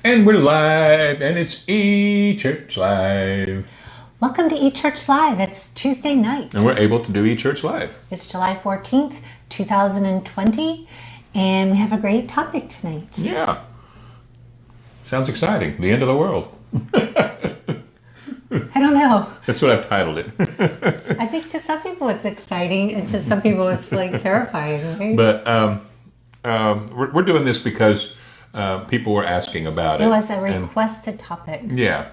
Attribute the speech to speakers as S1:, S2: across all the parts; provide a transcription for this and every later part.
S1: And we're live, and it's eChurch Live.
S2: Welcome to eChurch Live. It's Tuesday night.
S1: And we're able to do eChurch Live.
S2: It's July 14th, 2020, and we have a great topic tonight.
S1: Yeah. Sounds exciting. The end of the world.
S2: I don't know.
S1: That's what I've titled it.
S2: I think to some people it's exciting, and to some people it's like terrifying, right?
S1: But we're doing this because people were asking about it.
S2: It was a requested topic.
S1: Yeah.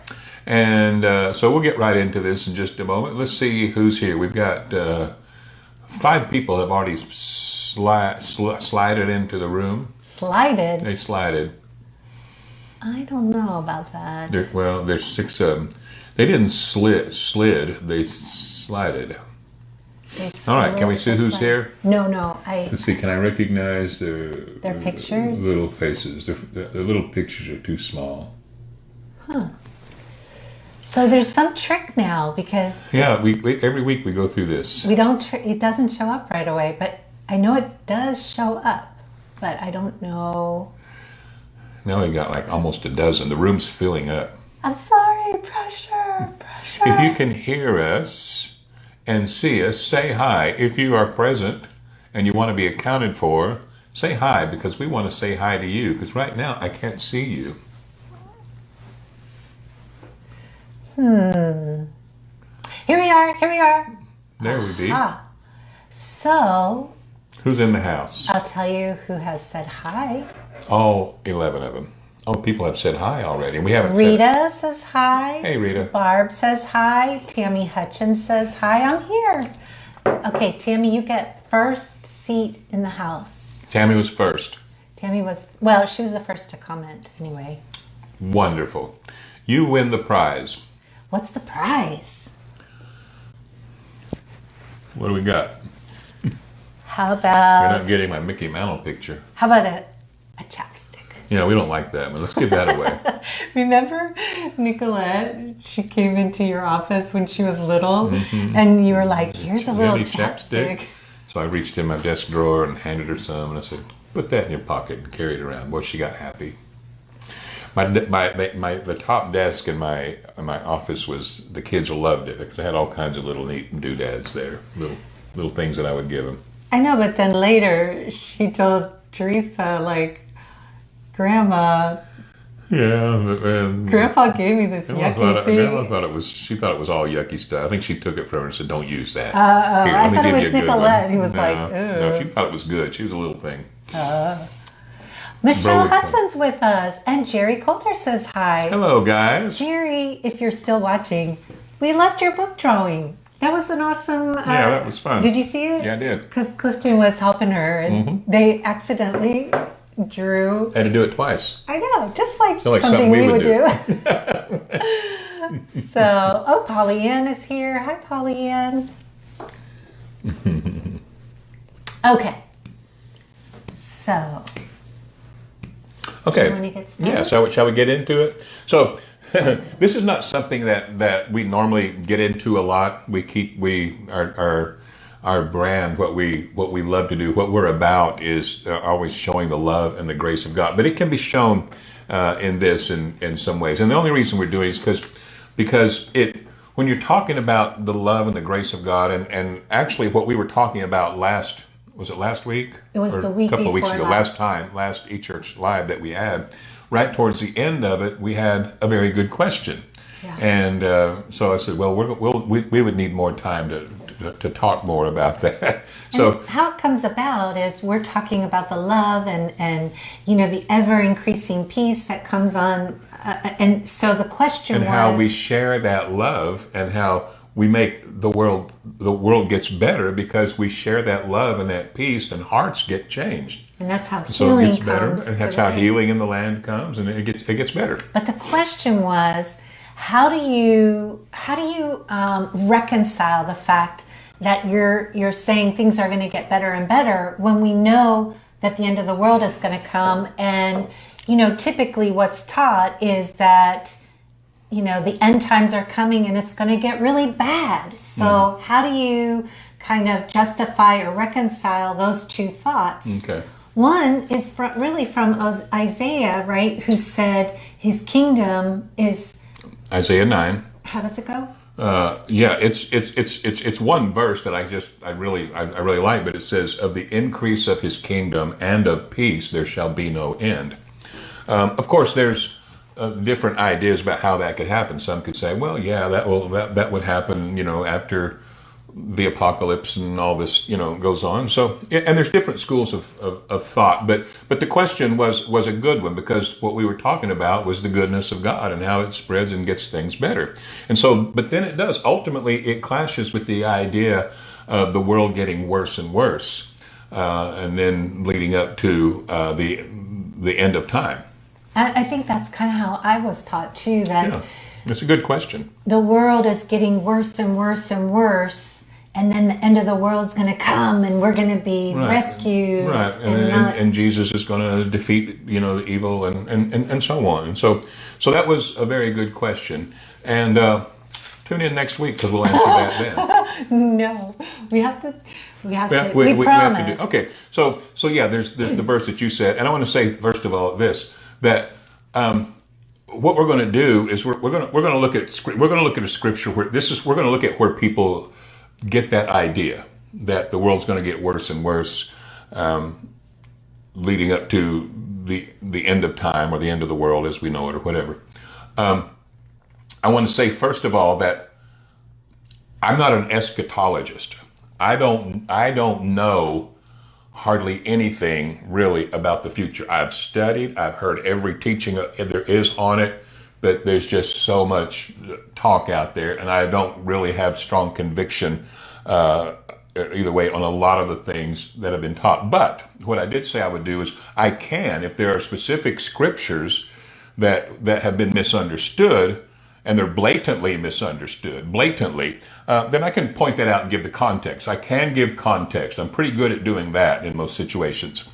S1: And so we'll get right into this in just a moment. Let's see who's here. We've got 5 people have already slided into the room.
S2: Slided?
S1: They slided.
S2: I don't know about that.
S1: There's 6 of them. They didn't slid, they slided. All right, can we see who's here?
S2: No.
S1: Let's see, can I recognize
S2: their pictures?
S1: Little faces. The little pictures are too small.
S2: Huh. So there's some trick now because...
S1: Yeah, we every week we go through this.
S2: We don't. It doesn't show up right away, but I know it does show up, but I don't know.
S1: Now we got like almost a dozen. The room's filling up.
S2: I'm sorry, pressure.
S1: If you can hear us and see us, say hi. If you are present and you want to be accounted for, say hi, because we want to say hi to you, because right now I can't see you.
S2: Here we are.
S1: There we be.
S2: So...
S1: Who's in the house?
S2: I'll tell you who has said hi.
S1: All 11 of them. Oh, people have said hi already. We haven't
S2: Rita says hi.
S1: Hey, Rita.
S2: Barb says hi. Tammy Hutchins says hi. I'm here. Okay, Tammy, you get first seat in the house.
S1: Tammy was first.
S2: Tammy was, well, she was the first to comment anyway.
S1: Wonderful. You win the prize.
S2: What's the prize?
S1: What do we got?
S2: How about...
S1: You're not getting my Mickey Mantle picture.
S2: How about a chapstick?
S1: Yeah, we don't like that, but let's give that away.
S2: Remember Nicolette? She came into your office when she was little, and you were like, here's a little chapstick.
S1: So I reached in my desk drawer and handed her some, and I said, put that in your pocket and carry it around. Boy, she got happy. The top desk in my office was, the kids loved it, because I had all kinds of little neat doodads there, little things that I would give them.
S2: I know, but then later she told Teresa, like, Grandma.
S1: Yeah,
S2: Grandpa gave me this yucky thing.
S1: Grandma she thought it was all yucky stuff. I think she took it from her and said, "Don't use that." Here,
S2: I thought it was Nicolette. He was like, "Ooh."
S1: No, she thought it was good. She was a little thing.
S2: Michelle Hudson's with us, and Jerry Coulter says hi.
S1: Hello, guys.
S2: Jerry, if you're still watching, we loved your book drawing. That was an awesome...
S1: yeah, that was fun.
S2: Did you see it?
S1: Yeah, I did.
S2: Because Clifton was helping her, and they accidentally drew...
S1: Had to do it twice.
S2: I know, just like,
S1: something we would do.
S2: So, Polly Ann is here. Hi, Polly Ann. Okay. So...
S1: Okay.
S2: Do you want to get started?
S1: Yeah, so shall we get into it? So... this is not something that we normally get into a lot. Our brand, what we love to do, what we're about is always showing the love and the grace of God. But it can be shown in this in some ways. And the only reason we're doing it is because when you're talking about the love and the grace of God, and actually what we were talking about last week?
S2: It was the week
S1: a couple of weeks
S2: before
S1: ago, last eChurch Live that we had. Right towards the end of it, we had a very good question, and so I said, "Well, we would need more time to talk more about that." So
S2: how it comes about is we're talking about the love and the ever increasing peace that comes on, and so the question
S1: and
S2: was
S1: how we share that love and how we make the world gets better because we share that love and that peace, and hearts get changed.
S2: And that's how
S1: so
S2: healing
S1: it gets better,
S2: comes.
S1: And that's how healing in the land comes, and it gets better.
S2: But the question was, how do you reconcile the fact that you're saying things are going to get better and better when we know that the end of the world is going to come, and typically what's taught is that the end times are coming and it's going to get really bad. So how do you kind of justify or reconcile those two thoughts?
S1: Okay.
S2: One is really from Isaiah, right? Who said his kingdom is.
S1: Isaiah 9.
S2: How does it go?
S1: Yeah, it's one verse that I really like, but it says, "Of the increase of his kingdom and of peace there shall be no end." Of course, there's different ideas about how that could happen. Some could say, "Well, yeah, that would happen, after the apocalypse and all this, goes on." So, and there's different schools of thought, but the question was a good one, because what we were talking about was the goodness of God and how it spreads and gets things better. And so, but then it does, ultimately it clashes with the idea of the world getting worse and worse, and then leading up to the end of time.
S2: I think that's kind of how I was taught too, that
S1: Yeah, that's a good question.
S2: the world is getting worse and worse and worse. And then the end of the world's going to come, and we're going to be rescued.
S1: Right, and Jesus is going to defeat, the evil, and so on. And so that was a very good question. And tune in next week, because we'll answer that then.
S2: No, we have to. We
S1: have
S2: promise.
S1: to do. Okay, so yeah, there's the verse that you said, and I want to say first of all this, that what we're going to do is we're going to look at a scripture where we're going to look at where people get that idea that the world's going to get worse and worse, leading up to the end of time, or the end of the world as we know it, or whatever. I want to say first of all that I'm not an eschatologist. I don't know hardly anything really about the future. I've studied, I've heard every teaching there is on it, but there's just so much talk out there, and I don't really have strong conviction either way on a lot of the things that have been taught. But what I did say I would do is, I can, if there are specific scriptures that have been misunderstood, and they're blatantly misunderstood, then I can point that out and give the context. I can give context. I'm pretty good at doing that in most situations.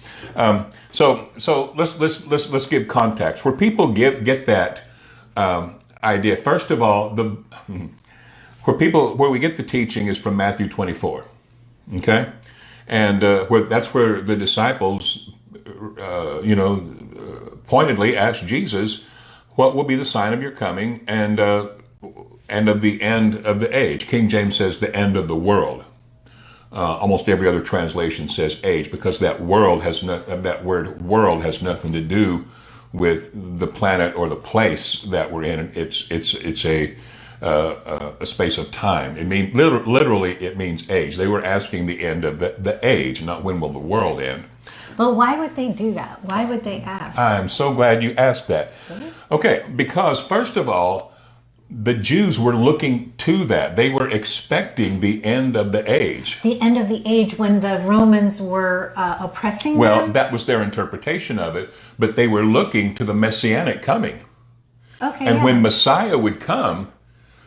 S1: So let's give context where people get that idea. First of all, where we get the teaching is from Matthew 24, okay, and that's where the disciples, pointedly asked Jesus, "What will be the sign of your coming and of the end of the age?" King James says the end of the world. Almost every other translation says age, because that word world has nothing to do with the planet or the place that we're in. It's a space of time. It means literally it means age. They were asking the end of the age, not when will the world end.
S2: But why would they do that? Why would they ask?
S1: I'm so glad you asked that. Okay, because first of all, the Jews were looking to that. They were expecting the end of the age.
S2: The end of the age when the Romans were oppressing
S1: Well,
S2: them?
S1: that was their interpretation of it, but they were looking to the Messianic coming.
S2: Okay,
S1: And
S2: yeah.
S1: when Messiah would come,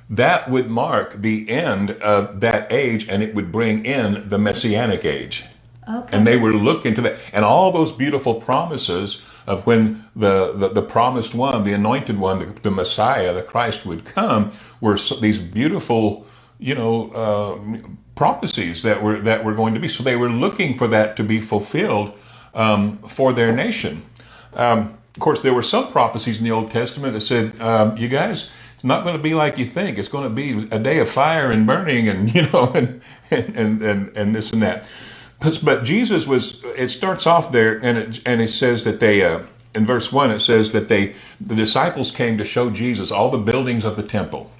S1: that would mark the end of that age, and it would bring in the Messianic age.
S2: Okay.
S1: And they were looking to that. And all those beautiful promises of when the promised one, the anointed one, the Messiah, the Christ would come, were these beautiful, prophecies that were going to be. So they were looking for that to be fulfilled for their nation. Of course, there were some prophecies in the Old Testament that said, you guys, it's not going to be like you think. It's going to be a day of fire and burning, and and this and that. But Jesus it starts off there, and it says that they, in verse 1, it says that the disciples came to show Jesus all the buildings of the temple.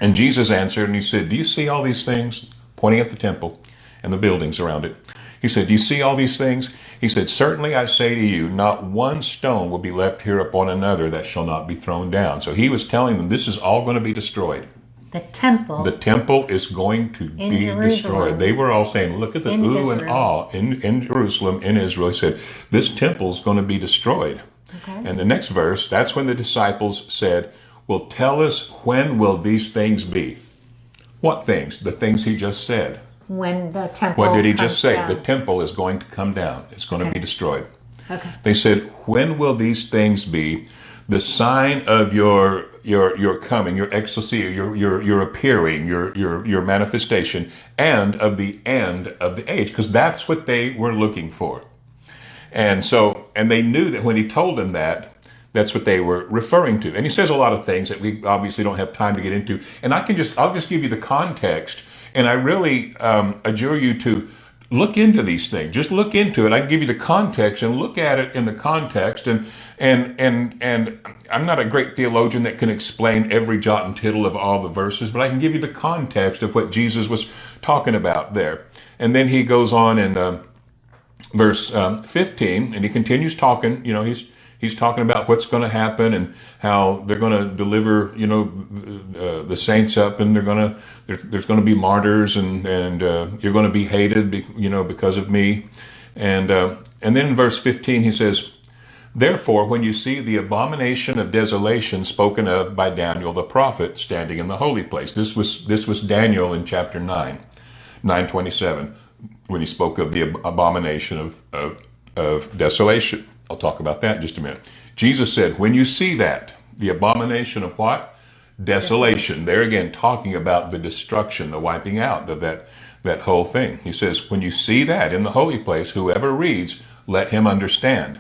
S1: And Jesus answered, and he said, "Do you see all these things?" Pointing at the temple and the buildings around it. He said, "Do you see all these things?" He said, "Certainly I say to you, not one stone will be left here upon another that shall not be thrown down." So he was telling them this is all going to be destroyed.
S2: The temple.
S1: The temple is going to be
S2: Jerusalem.
S1: destroyed. They were all saying, look at the ooh and ah in Jerusalem, in Israel. He said, this temple is going to be destroyed.
S2: Okay.
S1: And the next verse, that's when the disciples said, well, tell us, when will these things be? What things? The things he just said.
S2: When the temple
S1: What did he just say?
S2: down.
S1: The temple is going to come down. It's going to be destroyed.
S2: Okay.
S1: They said, when will these things be? The sign of your coming, your excellency, your appearing, your manifestation, and of the end of the age, because that's what they were looking for. And so, and they knew that when he told them that, that's what they were referring to. And he says a lot of things that we obviously don't have time to get into. And I'll just give you the context. And I really adjure you to look into these things. Just look into it. I can give you the context and look at it in the context. And I'm not a great theologian that can explain every jot and tittle of all the verses, but I can give you the context of what Jesus was talking about there. And then he goes on in verse 15, and he continues talking. You know, he's talking about what's going to happen and how they're going to deliver, you know, the saints up, and there's going to be martyrs, and you're going to be hated, you know, because of me. And then in verse 15 he says, therefore, when you see the abomination of desolation spoken of by Daniel the prophet standing in the holy place. This was Daniel in chapter 9:27, when he spoke of the abomination of desolation. I'll talk about that in just a minute. Jesus said, when you see that, the abomination of what? Desolation. There again, talking about the destruction, the wiping out of that whole thing. He says, when you see that in the holy place, whoever reads, let him understand.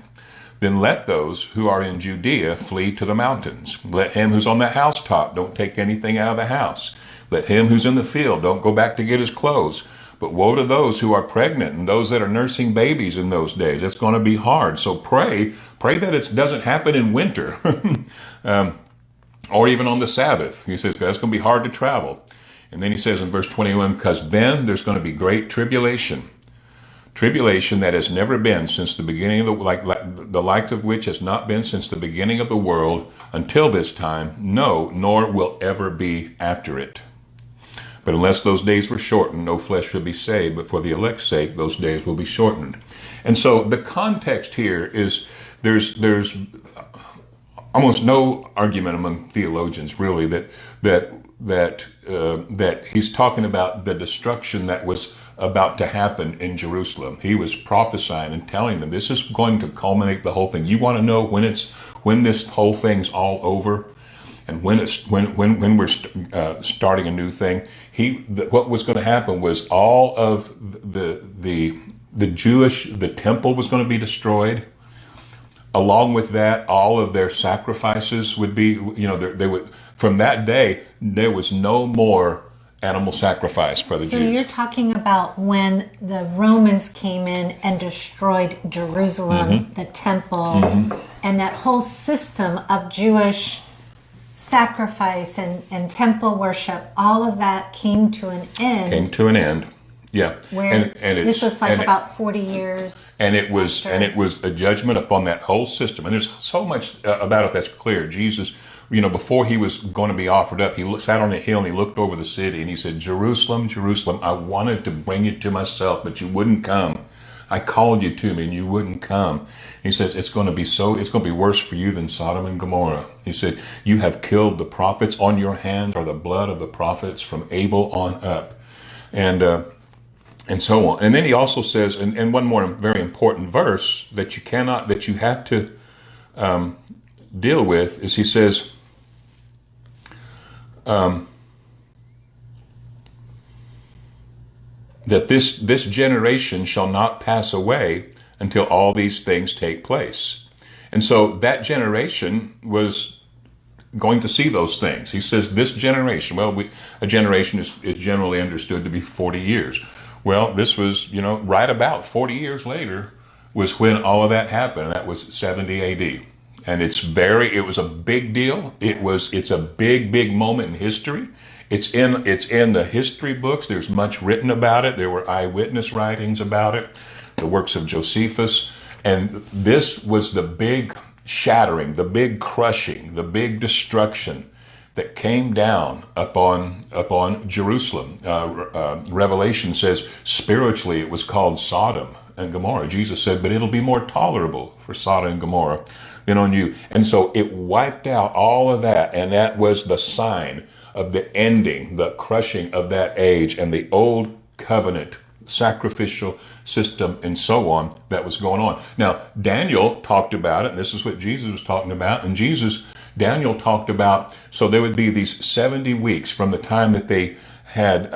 S1: Then let those who are in Judea flee to the mountains. Let him who's on the housetop don't take anything out of the house. Let him who's in the field don't go back to get his clothes. But woe to those who are pregnant and those that are nursing babies in those days. It's going to be hard. So pray that it doesn't happen in winter or even on the Sabbath. He says that's going to be hard to travel. And then he says in verse 21, because then there's going to be great tribulation. Tribulation that has never been since the beginning of the like of which has not been since the beginning of the world until this time. No, nor will ever be after it. But unless those days were shortened, no flesh should be saved. But for the elect's sake, those days will be shortened. And so the context here is there's almost no argument among theologians really that he's talking about the destruction that was about to happen in Jerusalem. He was prophesying and telling them this is going to culminate the whole thing. You want to know when this whole thing's all over? And when we're starting a new thing, what was going to happen was all of the temple was going to be destroyed. Along with that, all of their sacrifices would be, you know, they would. From that day, there was no more animal sacrifice for the Jews.
S2: So you're talking about when the Romans came in and destroyed Jerusalem, the temple, and that whole system of Jewish sacrifice and temple worship, all of that came to an end.
S1: Yeah.
S2: Where this was about 40 years.
S1: And it was a judgment upon that whole system. And there's so much about it that's clear. Jesus, you know, before he was going to be offered up, he sat on a hill and he looked over the city and he said, Jerusalem, Jerusalem, I wanted to bring you to myself, but you wouldn't come. I called you to me and you wouldn't come. He says, it's going to be worse for you than Sodom and Gomorrah. He said, you have killed the prophets. On your hands are the blood of the prophets from Abel on up. And so on. And then he also says, and one more very important verse that you have to deal with is he says, that this generation shall not pass away until all these things take place. And so that generation was going to see those things. He says this generation, a generation is generally understood to be 40 years. Well, this was, you know, right about 40 years later was when all of that happened. And that was 70 AD. And it was a big deal. It's a big moment in history. It's in the history books. There's much written about it. There were eyewitness writings about it, the works of Josephus. And this was the big shattering, the big crushing, the big destruction that came down upon Jerusalem. Revelation says spiritually it was called Sodom and Gomorrah. Jesus said, but it'll be more tolerable for Sodom and Gomorrah than on you. And so it wiped out all of that. And that was the sign of the ending, the crushing of that age and the old covenant sacrificial system and so on that was going on. Now, Daniel talked about it, and this is what Jesus was talking about. And Daniel talked about, so there would be these 70 weeks from the time that they had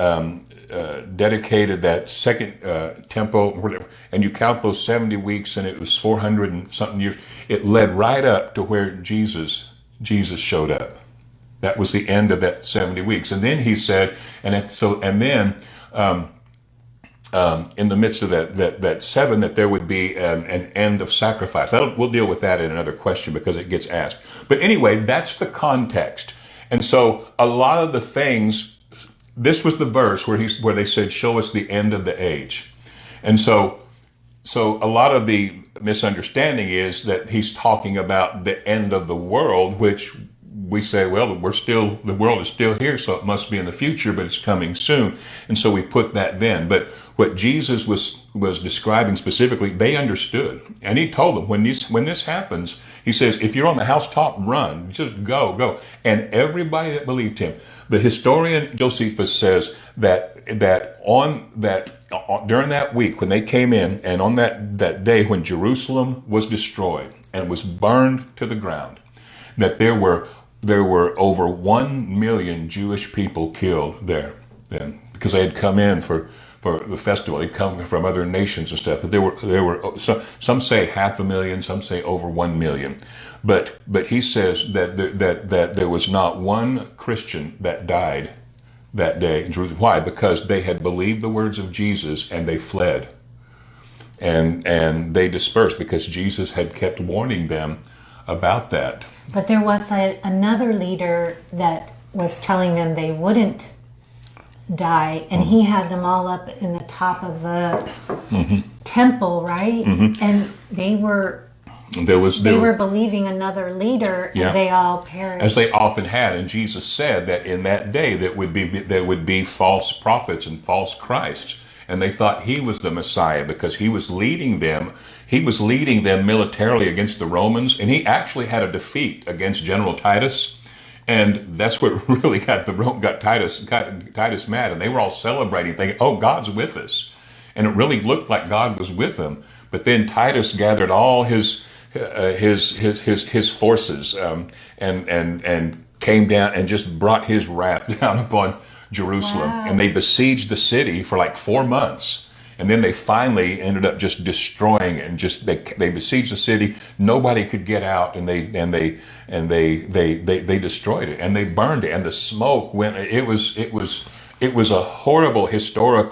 S1: dedicated that second temple, whatever, and you count those 70 weeks, and it was 400 and something years. It led right up to where Jesus showed up. That was the end of that 70 weeks, and then he said, in the midst of that seven, that there would be an end of sacrifice. We'll deal with that in another question because it gets asked. But anyway, that's the context. And so a lot of the things, this was the verse where they said, "Show us the end of the age." And so a lot of the misunderstanding is that he's talking about the end of the world, which we say, well, the world is still here, so it must be in the future, but it's coming soon. And so we put that then. But what Jesus was describing specifically, they understood. And he told them, when this happens, he says, if you're on the housetop, run, just go. And everybody that believed him, the historian Josephus says that during that week when they came in, and on that day when Jerusalem was destroyed and was burned to the ground, that there were over 1 million Jewish people killed there then, because they had come in for the festival. They'd come from other nations and stuff. There were some say 500,000, some say over 1 million. But he says that there was not one Christian that died that day in Jerusalem. Why? Because they had believed the words of Jesus and they fled. And they dispersed because Jesus had kept warning them about that.
S2: But there was another leader that was telling them they wouldn't die, and he had them all up in the top of the temple, right? And they were believing another leader, and they all perished,
S1: as they often had. And Jesus said that in that day there would be false prophets and false Christs. And they thought he was the Messiah because he was leading them. He was leading them militarily against the Romans, and he actually had a defeat against General Titus. And that's what really got Titus mad. And they were all celebrating, thinking, "Oh, God's with us." And it really looked like God was with them. But then Titus gathered all his forces and came down and just brought his wrath down upon Jerusalem.
S2: Wow.
S1: And they besieged the city for like 4 months. And then they finally ended up just destroying it, and they besieged the city. Nobody could get out, and they destroyed it, and they burned it, and the smoke went. It was a horrible historic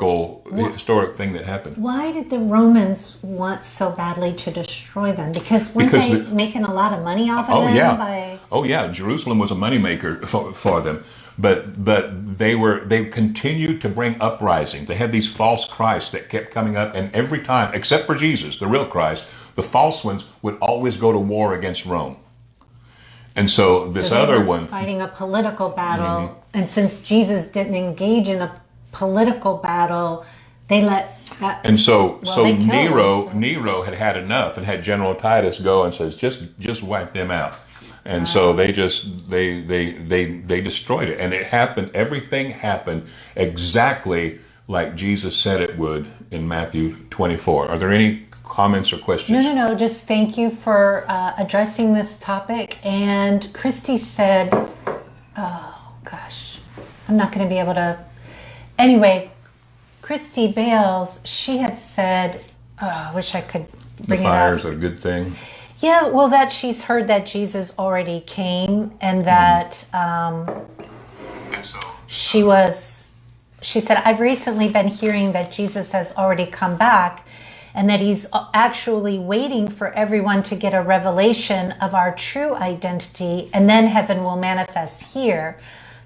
S1: thing that happened.
S2: Why did the Romans want so badly to destroy them? Because they making a lot of money off of them?
S1: Yeah. Jerusalem was a moneymaker for them. But they continued to bring uprisings. They had these false Christs that kept coming up, and every time, except for Jesus, the real Christ, the false ones would always go to war against Rome. And so this other one,
S2: fighting a political battle, and since Jesus didn't engage in a political battle, they let that.
S1: And so Nero had enough and had General Titus go and says, just wipe them out. And so they destroyed it, and it happened. Everything happened exactly like Jesus said it would in Matthew 24. Are there any comments or questions?
S2: No. Just thank you for addressing this topic. And Christy said, "Oh gosh, I'm not going to be able to." Anyway, Christy Bales, she had said, "I wish I could bring it up."
S1: The fires are a good thing.
S2: Yeah, well, that she's heard that Jesus already came, and that she said, "I've recently been hearing that Jesus has already come back, and that he's actually waiting for everyone to get a revelation of our true identity, and then heaven will manifest here.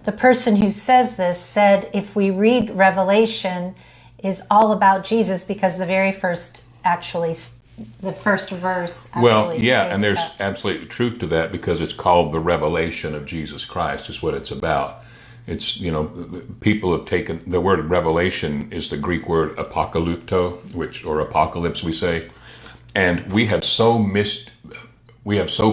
S2: The person who says this said if we read Revelation is all about Jesus, because the first verse actually
S1: and there's absolute truth to that, because it's called the revelation of Jesus Christ is what it's about. It's, people have taken the word revelation is the Greek word apokalypto, or apocalypse we say, and we have so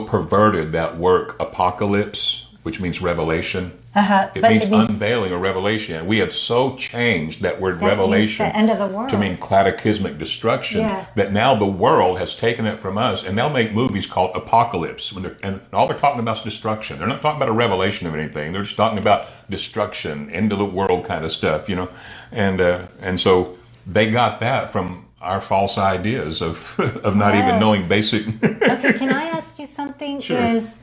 S1: perverted that word apocalypse which means revelation. It
S2: But
S1: means
S2: it means
S1: unveiling or revelation. And we have so changed that word
S2: that means
S1: revelation
S2: the end of the world.
S1: to mean cataclysmic destruction,
S2: Yeah.
S1: that now the world has taken it from us, and they'll make movies called Apocalypse, and all they're talking about is destruction. They're not talking about a revelation of anything. They're just talking about destruction, end of the world kind of stuff, you know. And so they got that from our false ideas of of not even knowing basic.
S2: Okay, can I ask you something?
S1: Sure.
S2: Is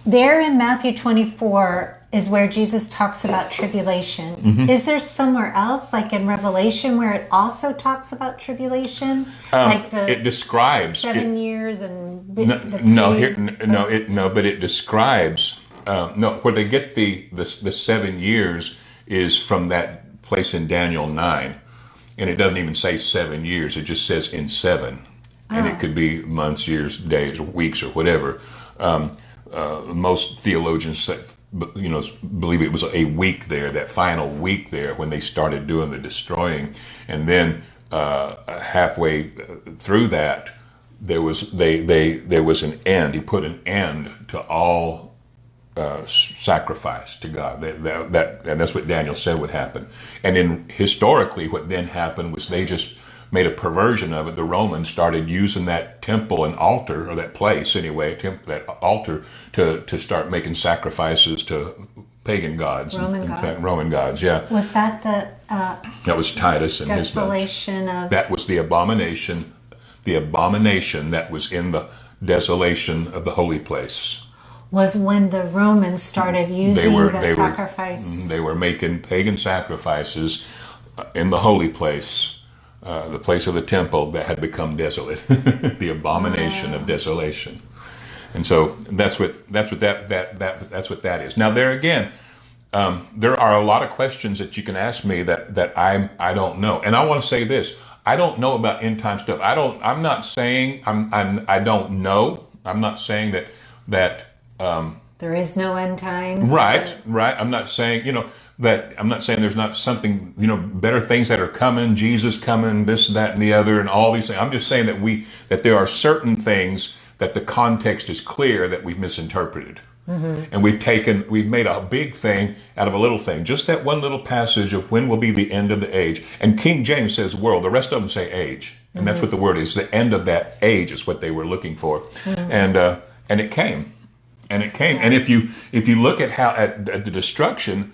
S2: there in Matthew 24 is where Jesus talks about tribulation.
S1: Mm-hmm.
S2: Is there somewhere else, like in Revelation, where it also talks about tribulation? Like the
S1: It describes
S2: 7
S1: it,
S2: years and
S1: but it describes where they get the 7 years is from that place in Daniel 9, and it doesn't even say 7 years. It just says in 7, and it could be months, years, days, or weeks, or whatever. Most theologians say, believe it was a week there, that final week there, when they started doing the destroying, and then halfway through that, there was an end. He put an end to all sacrifice to God. And that's what Daniel said would happen. And then historically, what then happened was they just made a perversion of it. The Romans started using that temple and altar, or that place anyway, that altar, to start making sacrifices to pagan gods. Roman gods, yeah.
S2: Was that the
S1: That was Titus and his bunch.
S2: desolation of...
S1: That was the abomination that was in the desolation of the holy place.
S2: Was when the Romans started using the sacrifice.
S1: They were making pagan sacrifices in the holy place. The place of the temple that had become desolate, the abomination of desolation, and so that's what that is. Now there again, there are a lot of questions that you can ask me that I don't know, and I want to say this: I don't know about end time stuff. I'm not saying I don't know. I'm not saying that.
S2: There is no end times.
S1: Right. I'm not saying, I'm not saying there's not something, better things that are coming, Jesus coming, this, that, and the other, and all these things. I'm just saying that there are certain things that the context is clear that we've misinterpreted. Mm-hmm. And we've made a big thing out of a little thing. Just that one little passage of when will be the end of the age. And King James says world. The rest of them say age. And that's what the word is. The end of that age is what they were looking for. Mm-hmm. And it came. And it came. And if you look at how at the destruction,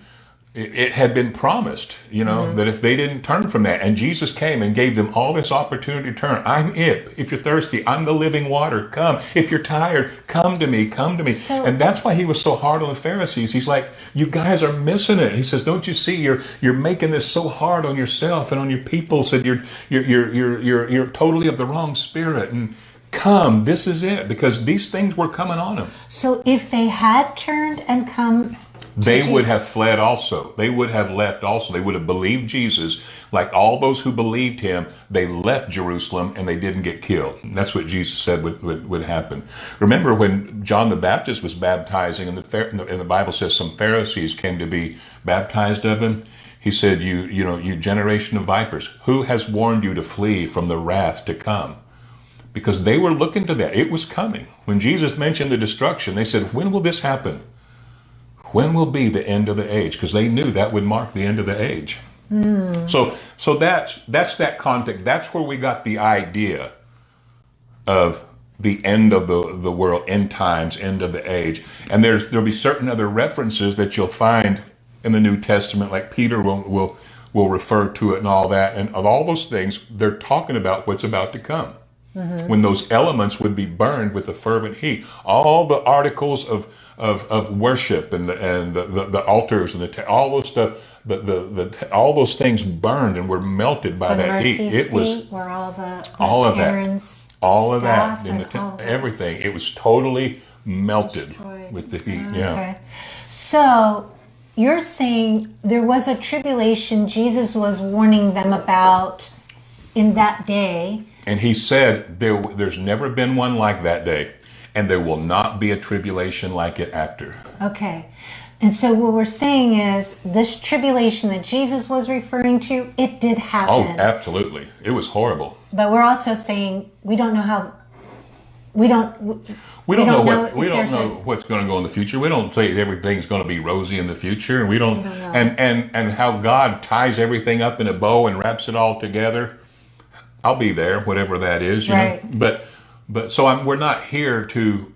S1: it had been promised, that if they didn't turn from that, and Jesus came and gave them all this opportunity to turn. I'm it. If you're thirsty, I'm the living water. Come. If you're tired, come to me. Come to me. And that's why he was so hard on the Pharisees. He's like, you guys are missing it. He says, don't you see? You're making this so hard on yourself and on your people. Said you're totally of the wrong spirit. And come, this is it, because these things were coming on them.
S2: So if they had turned and come,
S1: they would have fled also. They would have left also. They would have believed Jesus. Like all those who believed him, they left Jerusalem and they didn't get killed. And that's what Jesus said would happen. Remember when John the Baptist was baptizing, and the Bible says some Pharisees came to be baptized of him. He said, you generation of vipers, who has warned you to flee from the wrath to come? Because they were looking to that. It was coming. When Jesus mentioned the destruction, they said, when will this happen? When will be the end of the age? Because they knew that would mark the end of the age. So that's that context. That's where we got the idea of the end of the world, end times, end of the age. And there'll be certain other references that you'll find in the New Testament, like Peter will refer to it and all that. And of all those things, they're talking about what's about to come. Mm-hmm. When those elements would be burned with a fervent heat, all the articles of worship and the altars and all those stuff, all those things burned and were melted by that heat. It was
S2: where all of
S1: that in everything. It was totally melted destroyed with the heat.
S2: Okay.
S1: Yeah.
S2: So you're saying there was a tribulation Jesus was warning them about in that day.
S1: And he said, there's never been one like that day, and there will not be a tribulation like it after.
S2: Okay. And so what we're saying is this tribulation that Jesus was referring to, it did happen.
S1: Oh, absolutely. It was horrible.
S2: But we're also saying we don't know we don't
S1: We don't know
S2: if
S1: we don't
S2: there's
S1: know what's going to go in the future. We don't say everything's going to be rosy in the future. We don't
S2: know.
S1: and how God ties everything up in a bow and wraps it all together. I'll be there, whatever that is, you
S2: Right.
S1: know. But so we're not here to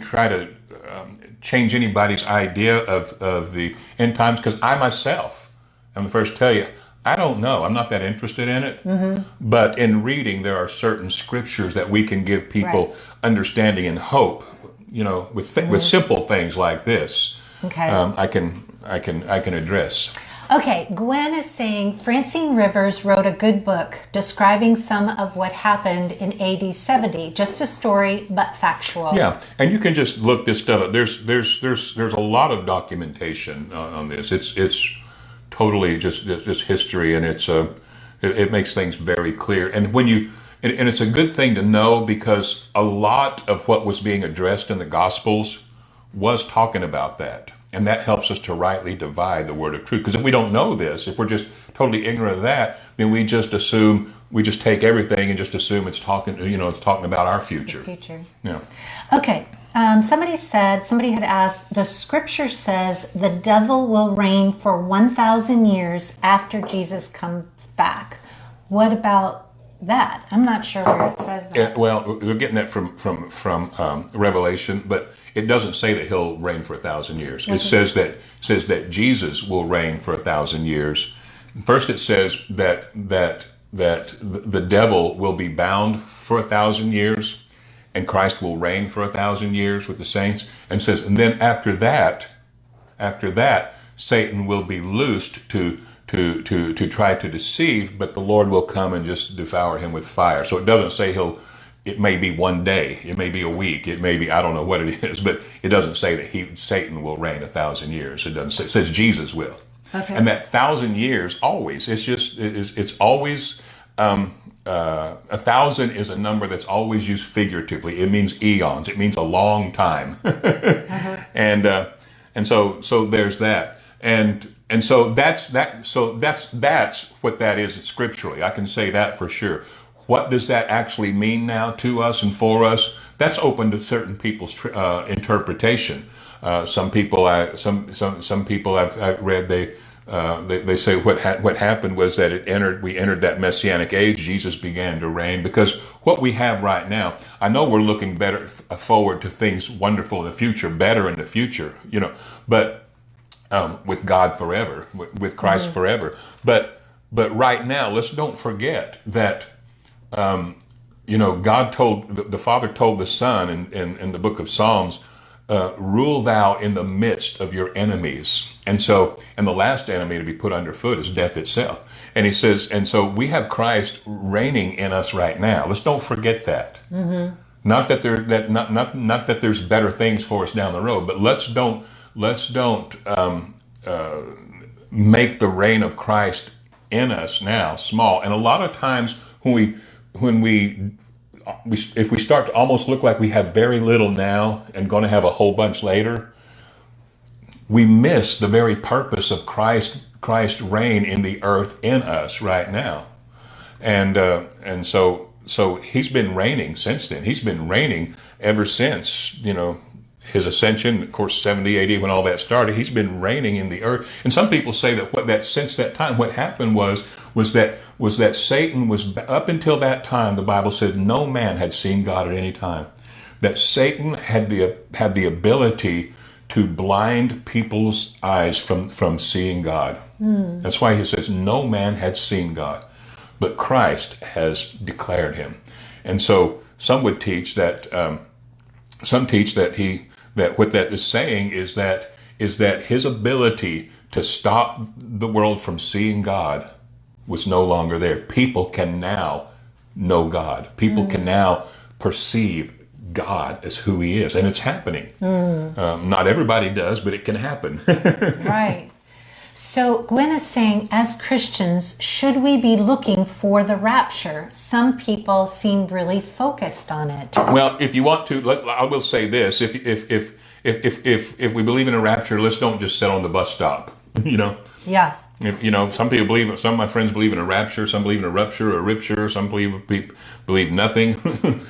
S1: try to change anybody's idea of the end times, because I myself am the first to tell you, I don't know. I'm not that interested in it.
S2: Mm-hmm.
S1: But in reading, there are certain scriptures that we can give people
S2: Right.
S1: understanding and hope. You know, with simple things like this,
S2: Okay.
S1: I can address.
S2: Okay, Gwen is saying Francine Rivers wrote a good book describing some of what happened in AD 70. Just a story, but factual.
S1: Yeah, and you can just look this stuff up. There's a lot of documentation on this. It's totally just history, and it makes things very clear. And and it's a good thing to know, because a lot of what was being addressed in the Gospels was talking about that. And that helps us to rightly divide the word of truth. Because if we don't know this, if we're just totally ignorant of that, then we just take everything and just assume it's talking about our future.
S2: Future.
S1: Yeah.
S2: Okay. Somebody had asked, the scripture says the devil will reign for 1,000 years after Jesus comes back. What about that? I'm not sure where it says that.
S1: Yeah, well, we're getting that from Revelation, but it doesn't say that he'll reign for 1,000 years. It says that Jesus will reign for 1,000 years. First, it says that the devil will be bound for 1,000 years, and Christ will reign for 1,000 years with the saints. And says, and then after that, Satan will be loosed to try to deceive, but the Lord will come and just devour him with fire. So it doesn't say it may be one day, it may be a week, it may be, I don't know what it is, but it doesn't say that Satan will reign 1,000 years. It doesn't say, it says Jesus will.
S2: Okay.
S1: And that 1,000 years always, it's always, 1,000 is a number that's always used figuratively. It means eons. It means a long time. And so there's that. And so that's that. So that's what that is scripturally. I can say that for sure. What does that actually mean now to us and for us? That's open to certain people's interpretation. Some people I've read, they say what happened was that we entered that messianic age. Jesus began to reign, because what we have right now, I know we're looking better forward to things wonderful in the future, better in the future, but with God forever, with Christ forever. But right now, let's don't forget that God told the Father told the Son in the book of Psalms, rule thou in the midst of your enemies. And the last enemy to be put underfoot is death itself. And he says, and so we have Christ reigning in us right now. Let's don't forget that. Mm-hmm. Not that there's better things for us down the road, but let's don't make the reign of Christ in us now small. And a lot of times when we if we start to almost look like we have very little now and going to have a whole bunch later, we miss the very purpose of Christ's reign in the earth in us right now. And so he's been reigning since then. He's been reigning ever since, his ascension, of course, 70 AD when all that started. He's been reigning in the earth. And some people say that since that time, what happened was that Satan was, up until that time, the Bible said no man had seen God at any time. That Satan had the ability to blind people's eyes from seeing God. That's why he says no man had seen God, but Christ has declared him. And so some would teach that that what that is saying is that his ability to stop the world from seeing God was no longer there. People can now know God. People can now perceive God as who he is, and it's happening. Not everybody does, but it can happen.
S2: Right. So Gwen is saying, as Christians, should we be looking for the rapture? Some people seem really focused on it.
S1: Well, if you want to, I will say this: if we believe in a rapture, let's don't just sit on the bus stop.
S2: Yeah.
S1: Some people believe. Some of my friends believe in a rapture. Some believe in a rupture or a rupture. Some believe nothing.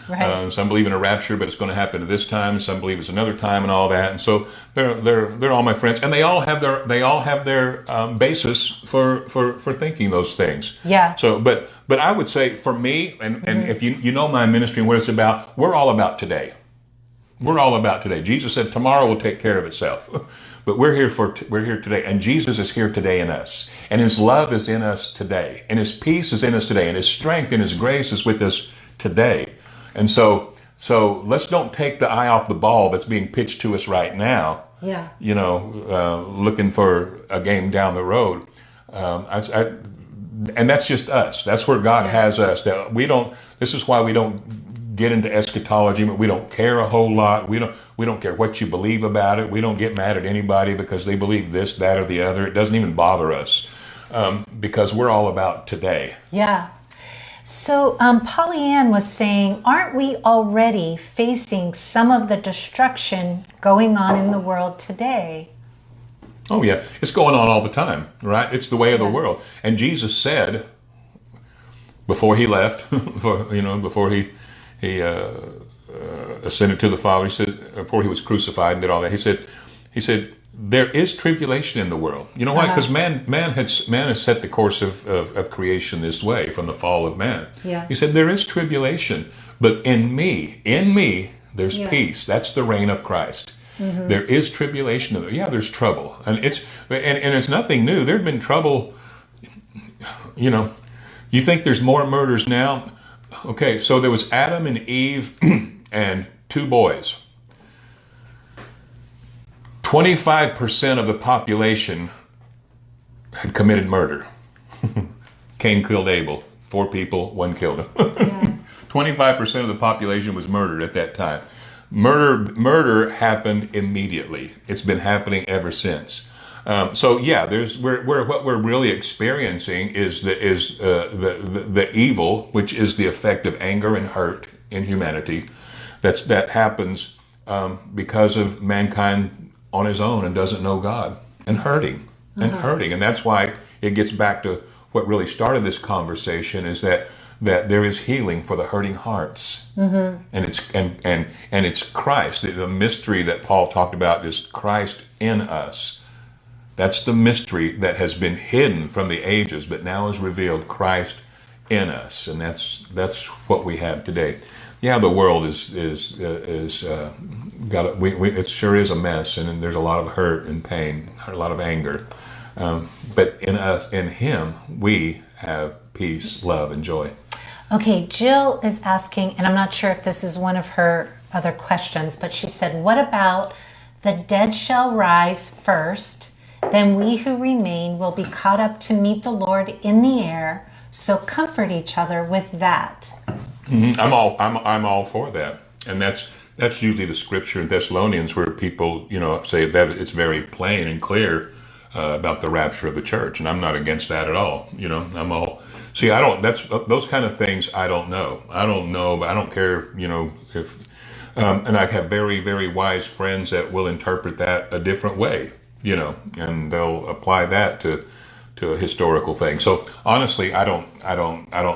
S2: Right.
S1: Some believe in a rapture, but it's going to happen at this time. Some believe it's another time, and all that. And so they're all my friends, and they all have their basis for thinking those things.
S2: Yeah.
S1: So, but I would say for me, and if you know my ministry and what it's about, we're all about today. We're all about today. Jesus said tomorrow will take care of itself. But we're here today, and Jesus is here today in us, and His love is in us today, and His peace is in us today, and His strength and His grace is with us today. And so let's don't take the eye off the ball that's being pitched to us right now.
S2: Yeah.
S1: Looking for a game down the road, and that's just us. That's where God has us. That we don't. This is why we don't get into eschatology, but we don't care a whole lot. We don't care what you believe about it. We don't get mad at anybody because they believe this, that, or the other. It doesn't even bother us because we're all about today.
S2: Yeah. So Pollyann was saying, aren't we already facing some of the destruction going on in the world today?
S1: Oh yeah, it's going on all the time, right? It's the way of the world. And Jesus said before He left, before He ascended to the Father, He said, before He was crucified and did all that, He said, there is tribulation in the world. You know why? Because man has set the course of creation this way from the fall of man.
S2: Yeah.
S1: He said, there is tribulation, but in me, there's peace. That's the reign of Christ. Mm-hmm. There is tribulation. Yeah, there's trouble. And it's nothing new. There's been trouble, you think there's more murders now? Okay, so there was Adam and Eve and 2 boys. 25% of the population had committed murder. Cain killed Abel. 4 people, 1 killed him. Yeah. 25% of the population was murdered at that time. Murder happened immediately. It's been happening ever since. What we're really experiencing is the evil, which is the effect of anger and hurt in humanity, that happens because of mankind on his own and doesn't know God and hurting, and that's why it gets back to what really started this conversation, is that there is healing for the hurting hearts, and it's Christ. The mystery that Paul talked about is Christ in us. That's the mystery that has been hidden from the ages, but now is revealed, Christ in us, and that's what we have today. Yeah, the world it sure is a mess, and there's a lot of hurt and pain, a lot of anger. But in Him, we have peace, love, and joy.
S2: Okay, Jill is asking, and I'm not sure if this is one of her other questions, but she said, what about the dead shall rise first, then we who remain will be caught up to meet the Lord in the air, so comfort each other with that.
S1: Mm-hmm. I'm all for that. And that's usually the scripture in Thessalonians where people, say that it's very plain and clear about the rapture of the church, and I'm not against that at all. I'm all. See, those kind of things I don't know. I don't care, if, and I have very, very wise friends that will interpret that a different way, and they'll apply that to a historical thing. So honestly, I don't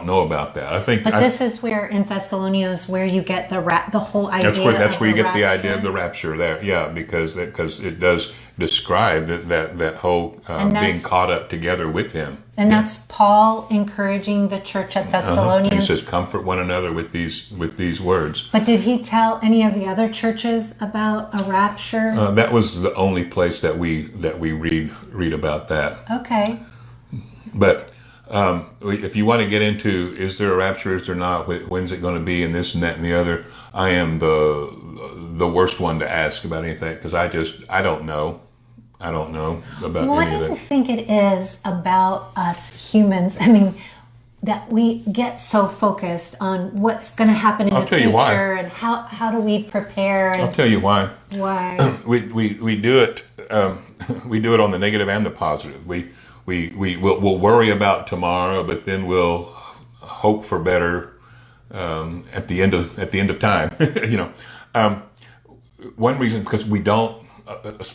S1: know about that. I think.
S2: But this is where in Thessalonians where you get the whole idea.
S1: That's where you get
S2: rapture.
S1: the idea of the rapture there. Yeah, because it does describe that whole being caught up together with Him.
S2: And that's Paul encouraging the church at Thessalonians.
S1: He says, "Comfort one another with these words."
S2: But did he tell any of the other churches about a rapture?
S1: That was the only place that we read about that.
S2: Okay.
S1: But if you want to get into, is there a rapture, is there not, when's it going to be, and this and that and the other, I am the worst one to ask about anything, because I don't know. I don't know about
S2: what
S1: any of that.
S2: What do you think it is about us humans? I mean, that we get so focused on what's going to happen in the future, and how do we prepare? And
S1: I'll tell you why.
S2: Why?
S1: we do it. We do it on the negative and the positive. We'll worry about tomorrow, but then we'll hope for better at the end of time. One reason, because we don't.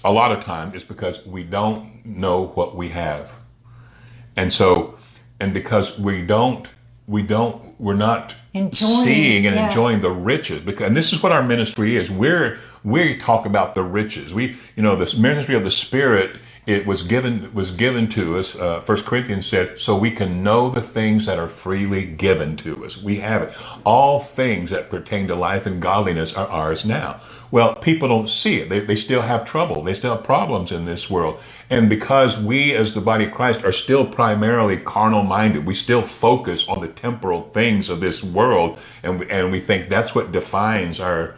S1: A lot of time is because we don't know what we have. And so, and because we're not seeing and enjoying the riches, because, and this is what our ministry is. We talk about the riches. This ministry of the Spirit, it was given to us. 1 Corinthians said, so we can know the things that are freely given to us. We have it. All things that pertain to life and godliness are ours now. Well, people don't see it. They still have trouble. They still have problems in this world. And because we as the body of Christ are still primarily carnal minded, we still focus on the temporal things of this world. And we think that's what defines our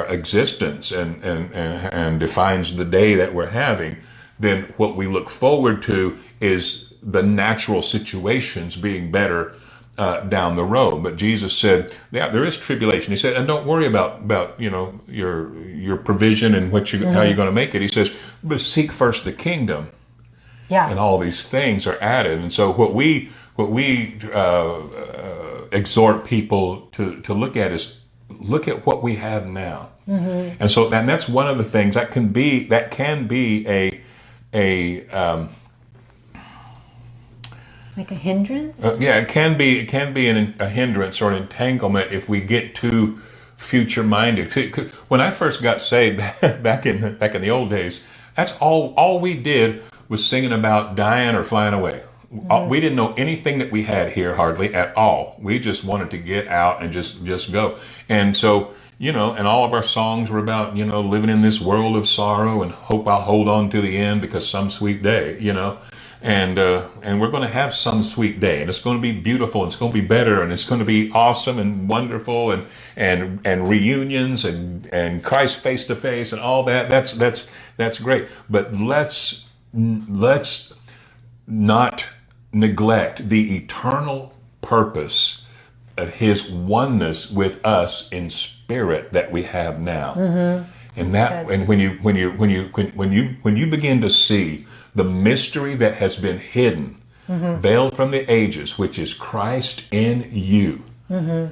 S1: existence and defines the day that we're having. Then what we look forward to is the natural situations being better down the road. But Jesus said, yeah, there is tribulation. He said, and don't worry about your provision and how you're going to make it. He says, but seek first the kingdom. Yeah. And all these things are added. And so what we exhort people to look at is look at what we have now. Mm-hmm. And so and that's one of the things that can be a
S2: like a hindrance?
S1: It can be a hindrance or an entanglement if we get too future minded. When I first got saved back in the old days, that's all we did was singing about dying or flying away. Mm-hmm. We didn't know anything that we had here hardly at all. We just wanted to get out and just go. And so, and all of our songs were about, living in this world of sorrow and hope I'll hold on to the end because some sweet day, and we're going to have some sweet day, and it's going to be beautiful, and it's going to be better, and it's going to be awesome and wonderful, and reunions and Christ face to face and all that. That's great. But let's not neglect the eternal purpose of His oneness with us in spirit that we have now. Mm-hmm. And when you begin to see the mystery that has been hidden, mm-hmm. veiled from the ages, which is Christ in you. Mm-hmm.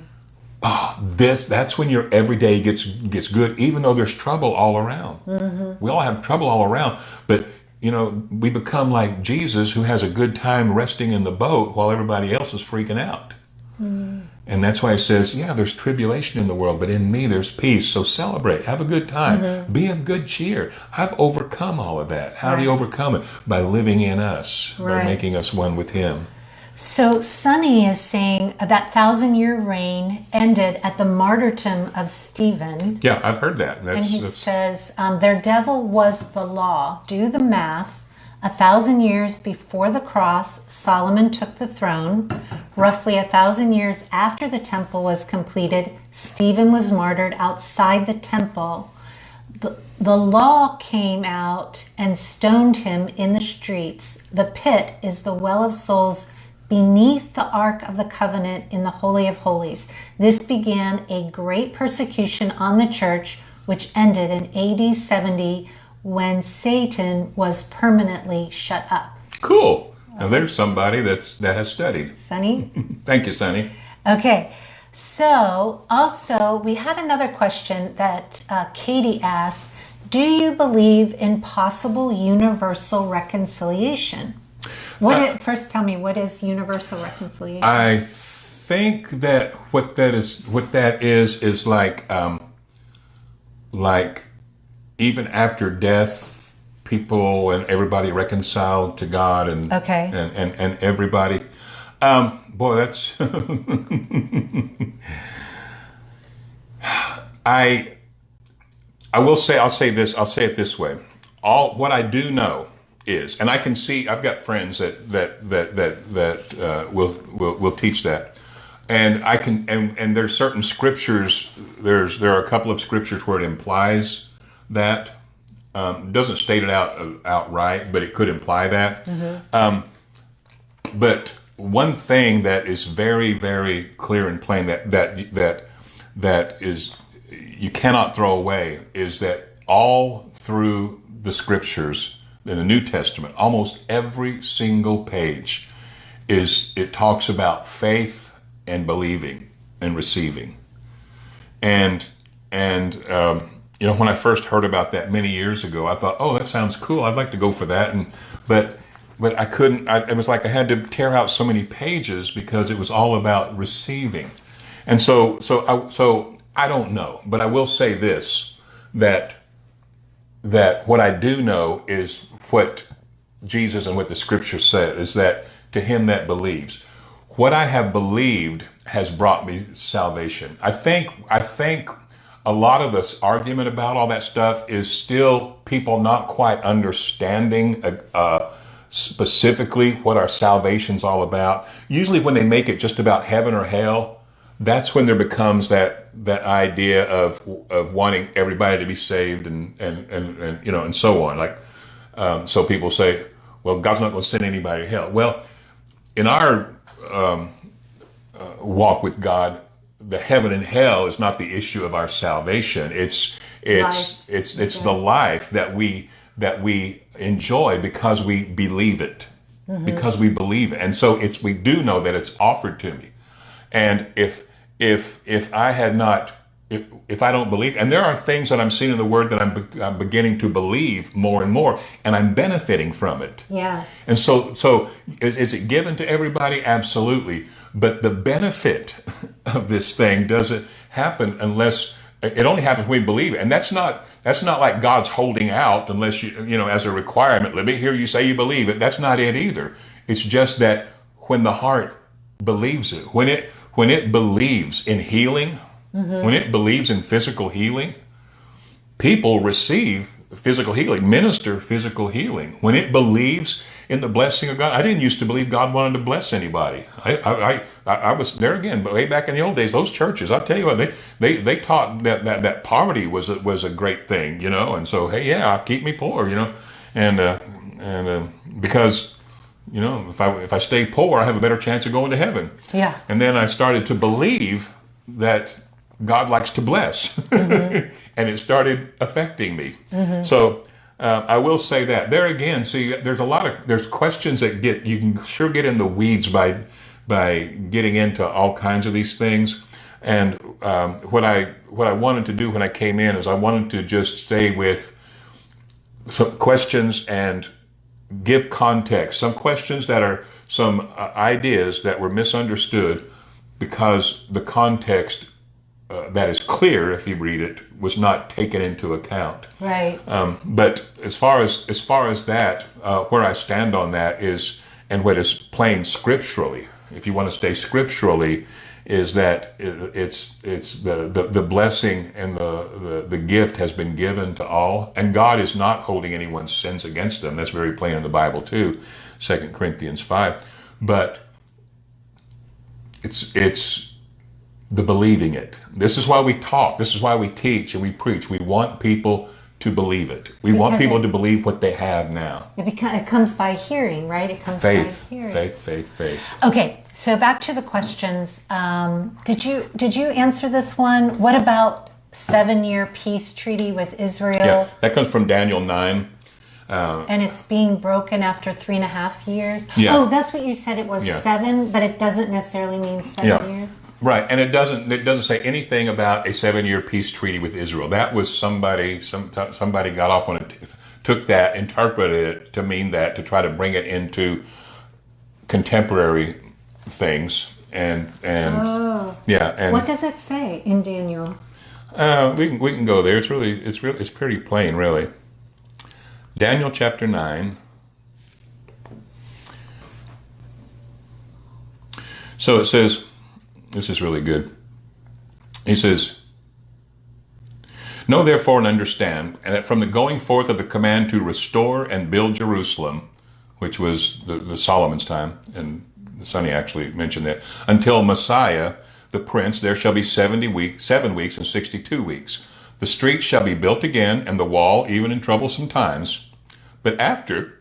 S1: That's when your everyday gets good, even though there's trouble all around. Mm-hmm. We all have trouble all around, but we become like Jesus, who has a good time resting in the boat while everybody else is freaking out. Mm-hmm. And that's why it says, there's tribulation in the world, but in me there's peace. So celebrate, have a good time, mm-hmm. be of good cheer. I've overcome all of that. How do you overcome it? By living in us, by making us one with Him.
S2: So Sonny is saying that 1,000-year reign ended at the martyrdom of Stephen.
S1: Yeah, I've heard that.
S2: And he says, their devil was the law. Do the math. 1,000 years before the cross, Solomon took the throne. Roughly 1,000 years after the temple was completed, Stephen was martyred outside the temple. The law came out and stoned him in the streets. The pit is the well of souls beneath the Ark of the Covenant in the Holy of Holies. This began a great persecution on the church, which ended in AD 70 when Satan was permanently shut up.
S1: Cool. Now there's somebody that has studied.
S2: Sonny?
S1: Thank you, Sonny.
S2: Okay. So also we had another question that Katie asked. Do you believe in possible universal reconciliation? First tell me, what is universal reconciliation?
S1: I think that what that is like even after death, people and everybody reconciled to God and everybody. Boy, that's I'll say it this way. What I do know is, and I can see, I've got friends that will teach that, and I can, and there's certain scriptures. There are a couple of scriptures where it implies that. Doesn't state it outright, but it could imply that. Mm-hmm. But one thing that is very, very clear and plain that is you cannot throw away is that all through the scriptures in the New Testament, almost every single page it talks about faith and believing and receiving. And when I first heard about that many years ago, I thought, oh, that sounds cool. I'd like to go for that. But but I couldn't. It was like I had to tear out so many pages because it was all about receiving. And so I don't know, but I will say this, that what I do know is what Jesus and what the scripture said is that to him that believes, what I have believed has brought me salvation. I think a lot of this argument about all that stuff is still people not quite understanding specifically what our salvation's all about. Usually when they make it just about heaven or hell, that's when there becomes that idea of wanting everybody to be saved and and so on. Like so people say, well, God's not going to send anybody to hell. Well, in our walk with God, the heaven and hell is not the issue of our salvation. It's the life that we enjoy because we believe it, because we believe it, and so we do know that it's offered to me, and if I had not. If I don't believe, and there are things that I'm seeing in the Word that I'm beginning to believe more and more, and I'm benefiting from it.
S2: Yes.
S1: And so is it given to everybody? Absolutely. But the benefit of this thing doesn't happen unless it only happens when we believe it. And that's not like God's holding out unless you as a requirement. Let me hear you say you believe it. That's not it either. It's just that when the heart believes it, when it believes in healing. When it believes in physical healing, people receive physical healing, minister physical healing. When it believes in the blessing of God, I didn't used to believe God wanted to bless anybody. I was there again, but way back in the old days, those churches, I'll tell you what, they taught that poverty was a great thing, and so hey, yeah, keep me poor, and because. If I stay poor, I have a better chance of going to heaven.
S2: Yeah.
S1: And then I started to believe that God likes to bless, and it started affecting me. So I will say that there again. See, there's questions that you can sure get in the weeds by getting into all kinds of these things. And what I wanted to do when I came in is I wanted to just stay with some questions and give context. Some questions that are some ideas that were misunderstood because the context that is clear if you read it was not taken into account.
S2: Right.
S1: But as far as that, where I stand on that is, and what is plain scripturally, if you want to stay scripturally, is that it's the blessing and the gift has been given to all, and God is not holding anyone's sins against them. That's very plain in the Bible too, 2 Corinthians 5. But it's the believing it. This is why we talk. This is why we teach and we preach. We want people to believe it. We want people to believe what they have now.
S2: It comes by hearing, right? It comes by hearing.
S1: Faith.
S2: Okay, so back to the questions. Did you answer this one? What about 7-year peace treaty with Israel?
S1: Yeah, that comes from Daniel 9.
S2: And it's being broken after 3.5 years?
S1: Yeah.
S2: Oh, that's what you said. It was 7, but it doesn't necessarily mean 7 years?
S1: Right, and it doesn't say anything about a 7-year peace treaty with Israel. That was somebody got off on it, took that, interpreted it to mean that, to try to bring it into contemporary things, and
S2: what does it say in Daniel?
S1: We can go there. It's pretty plain, really. Daniel chapter 9. So it says. This is really good. He says, "Know therefore and understand, and that from the going forth of the command to restore and build Jerusalem," which was the Solomon's time, and Sonny actually mentioned that, "until Messiah, the Prince, there shall be 7 weeks and 62 weeks. The streets shall be built again, and the wall, even in troublesome times. But after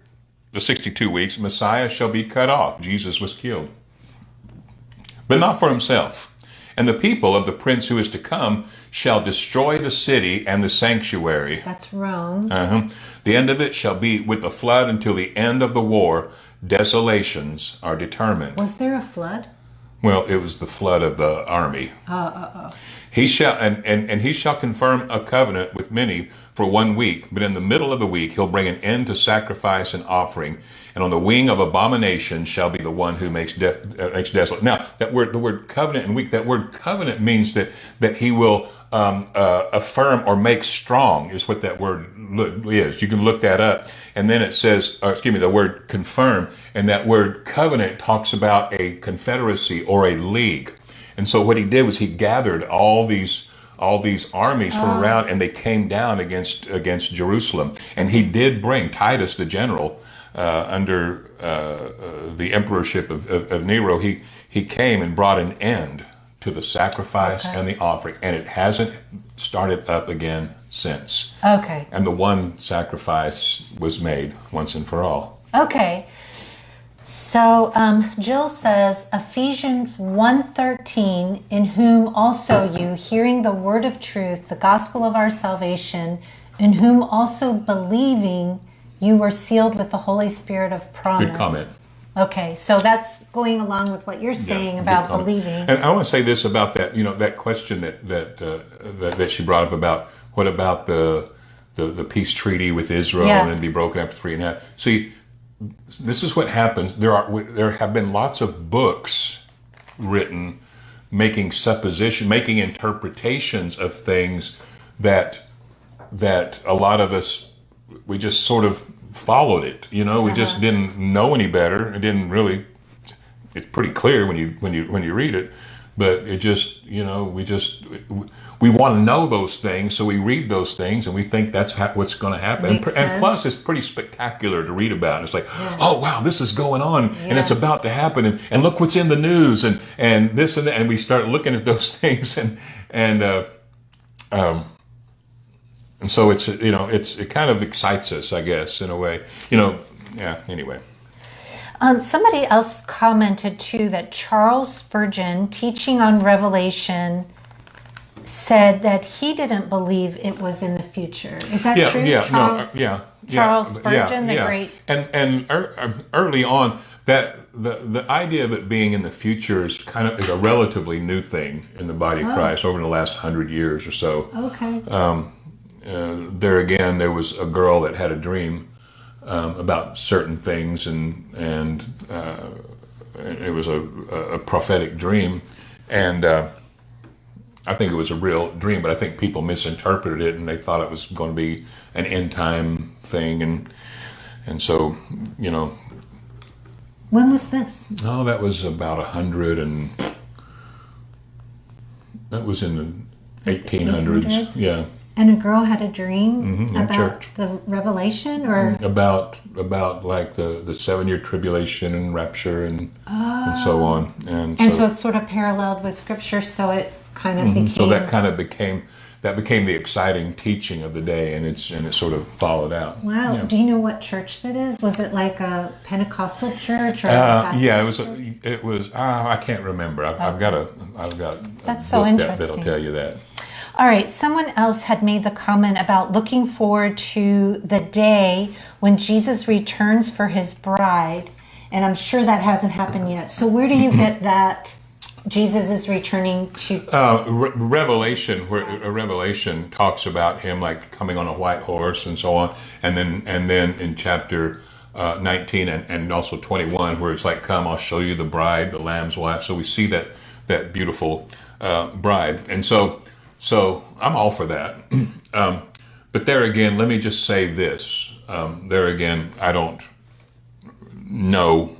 S1: the 62 weeks, Messiah shall be cut off." Jesus was killed. "But not for himself. And the people of the prince who is to come shall destroy the city and the sanctuary."
S2: That's Rome.
S1: "The end of it shall be with the flood until the end of the war. Desolations are determined."
S2: Was there a flood?
S1: Well, it was the flood of the army. He shall and he shall confirm a covenant with many for 1 week, but in the middle of the week he'll bring an end to sacrifice and offering, and on the wing of abomination shall be the one who makes desolate. Now, the word covenant and week, that word covenant means that he will affirm or make strong is what that word is. You can look that up, and then it says, the word confirm, and that word covenant talks about a confederacy or a league. And so what he did was he gathered all these armies from around, and they came down against Jerusalem. And he did bring Titus, the general, under the emperorship of Nero. He came and brought an end to the sacrifice and the offering, and it hasn't started up again since.
S2: Okay.
S1: And the one sacrifice was made once and for all.
S2: Okay. So Jill says, Ephesians 1:13, in whom also you, hearing the word of truth, the gospel of our salvation, in whom also believing, you were sealed with the Holy Spirit of promise.
S1: Good comment.
S2: Okay, so that's going along with what you're saying about believing.
S1: And I want to say this about that, that question that she brought up about what about the peace treaty with Israel and then be broken after 3.5. See, this is what happens. There have been lots of books written making interpretations of things that a lot of us, we just sort of followed it. We just didn't know any better. It didn't really. It's pretty clear when you read it, but it just we want to know those things, so we read those things and we think that's what's going to happen. And plus, it's pretty spectacular to read about. It's like, oh wow, this is going on and it's about to happen, and look what's in the news and this and that, and we start looking at those things and so it kind of excites us, I guess, in a way. Anyway.
S2: Somebody else commented too that Charles Spurgeon, teaching on Revelation, said that he didn't believe it was in the future. Is that true? Charles Spurgeon, the great.
S1: And early on, that the idea of it being in the future is a relatively new thing in the body of Christ over the last 100 years or so.
S2: Okay.
S1: There again, there was a girl that had a dream about certain things, and it was a prophetic dream, and I think it was a real dream, but I think people misinterpreted it and they thought it was going to be an end time thing, and so
S2: When was this?
S1: Oh, that was about 100, and that was in the 1800s. Yeah.
S2: And a girl had a dream about
S1: church.
S2: the revelation, or
S1: about like the 7-year tribulation and rapture and so on, and
S2: so it's sort of paralleled with scripture. So it kind of became.
S1: So that became the exciting teaching of the day, and it sort of followed out.
S2: Wow. Yeah. Do you know what church that is? Was it like a Pentecostal church or?
S1: It was. I can't remember. I've got
S2: That's so interesting.
S1: That'll tell you that.
S2: All right, someone else had made the comment about looking forward to the day when Jesus returns for his bride, and I'm sure that hasn't happened yet. So where do you get that Jesus is returning to?
S1: Revelation, where Revelation talks about him like coming on a white horse and so on, and then in chapter 19 and also 21, where it's like, "Come, I'll show you the bride, the Lamb's wife." So we see that beautiful bride, and So I'm all for that. But there again, let me just say this. There again, I don't know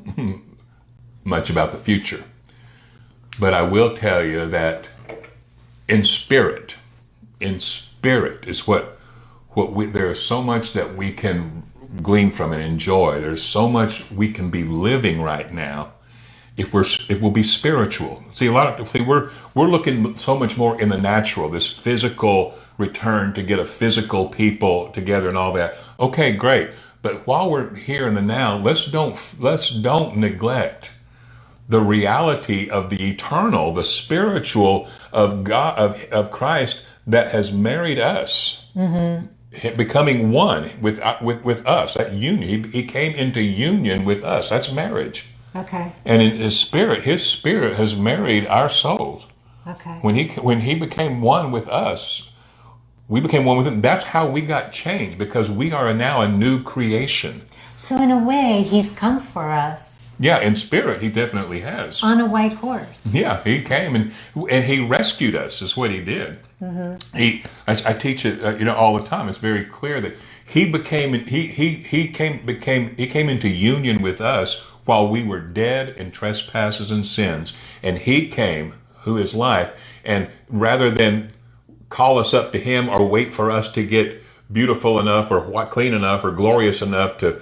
S1: much about the future. But I will tell you that in spirit is what there's so much that we can glean from and enjoy. There's so much we can be living right now if we'll be spiritual. See, we're looking so much more in the natural, this physical return to get a physical people together and all that. Okay, great. But while we're here in the now, let's don't neglect the reality of the eternal, the spiritual of God, of Christ that has married us, becoming one with us. That union, he came into union with us. That's marriage.
S2: Okay.
S1: And in his spirit has married our souls.
S2: Okay.
S1: When he became one with us, we became one with him. That's how we got changed, because we are now a new creation.
S2: So in a way, he's come for us
S1: Yeah, in spirit, he definitely has.
S2: on a white horse.
S1: Yeah, he came and he rescued us. Is what he did. I teach it, all the time. It's very clear that he came into union with us while we were dead in trespasses and sins, and he came, who is life, and rather than call us up to him or wait for us to get beautiful enough or clean enough or glorious enough to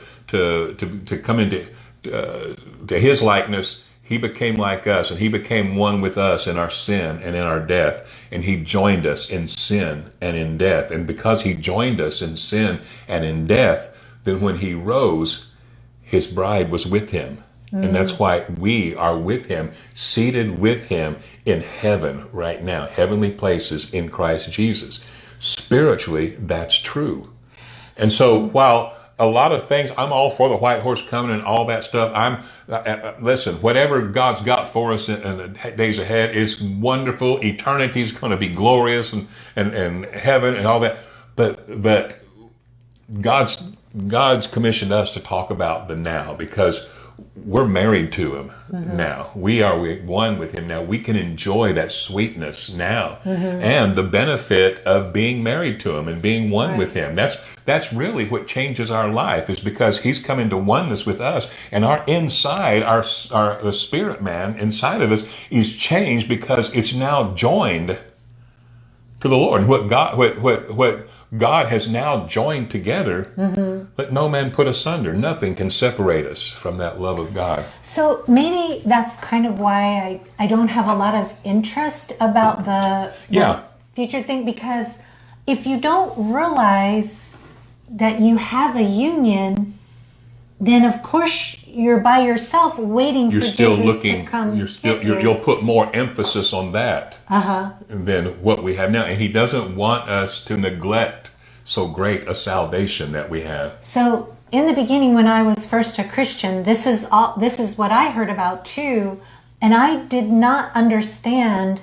S1: come into to his likeness, he became like us, and he became one with us in our sin and in our death, and he joined us in sin and in death. And because he joined us in sin and in death, then when he rose, his bride was with him. And that's why we are with him, seated with him in heaven right now, heavenly places in Christ Jesus. Spiritually, that's true. And so while a lot of things, I'm all for the white horse coming and all that stuff. Listen, whatever God's got for us in the days ahead is wonderful. Eternity's going to be glorious, and heaven and all that. But God's commissioned us to talk about the now, because we're married to him now. We are one with him now. We can enjoy that sweetness now, and the benefit of being married to him and being one with him. That's really what changes our life, is because he's come into oneness with us, and our inside, the spirit man inside of us is changed because it's now joined to the Lord. What God has now joined together, let no man put asunder. Nothing can separate us from that love of God.
S2: So maybe that's kind of why I don't have a lot of interest about the future thing, because if you don't realize that you have a union, then of course you're by yourself waiting for Jesus to come.
S1: You'll put more emphasis on that than what we have now, and he doesn't want us to neglect so great a salvation that we have.
S2: So in the beginning, when I was first a Christian, this is what I heard about too, and I did not understand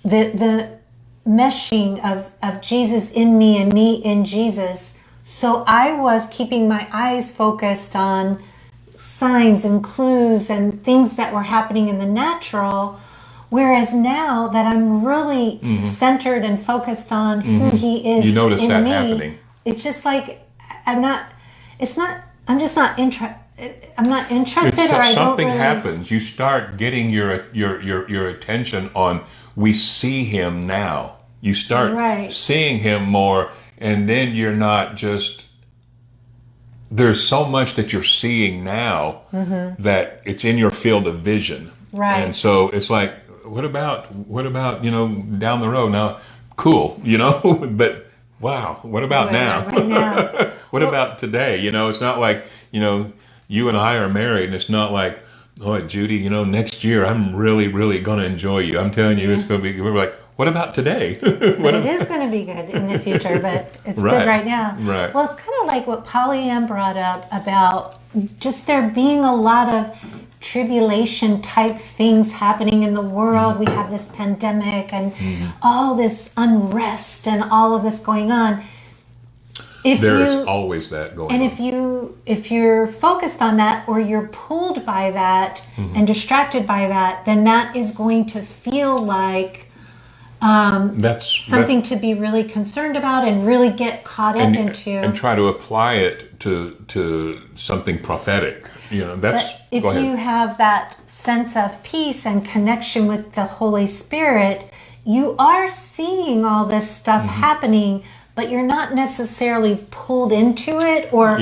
S2: the meshing of Jesus in me and me in Jesus. So I was keeping my eyes focused on signs and clues and things that were happening in the natural, whereas now that I'm really centered and focused on who he is,
S1: you notice
S2: in
S1: that
S2: me,
S1: happening.
S2: it's just like I'm just not interested. I'm not interested, or I don't
S1: something
S2: really...
S1: happens. You start getting your attention on. We see him now. You start seeing him more, and then you're not just. There's so much that you're seeing now that it's in your field of vision, and so it's like, what about down the road now? Cool, but wow, what about now?
S2: Right now.
S1: What about today? It's not like you and I are married, and it's not like, oh, Judy, next year I'm really, really going to enjoy you. I'm telling you, it's going to be. We're like, what about today?
S2: But it is going to be good in the future, but it's good right now.
S1: Right.
S2: Well, it's kind of like what Pollyann brought up about just there being a lot of tribulation type things happening in the world. We have this pandemic and all this unrest and all of this going on.
S1: There's always that going on.
S2: And if you're focused on that, or you're pulled by that and distracted by that, then that is going to feel like that's something to be really concerned about and really get caught up into. And
S1: try to apply it to something prophetic. But
S2: if you have that sense of peace and connection with the Holy Spirit, you are seeing all this stuff happening, but you're not necessarily pulled into it or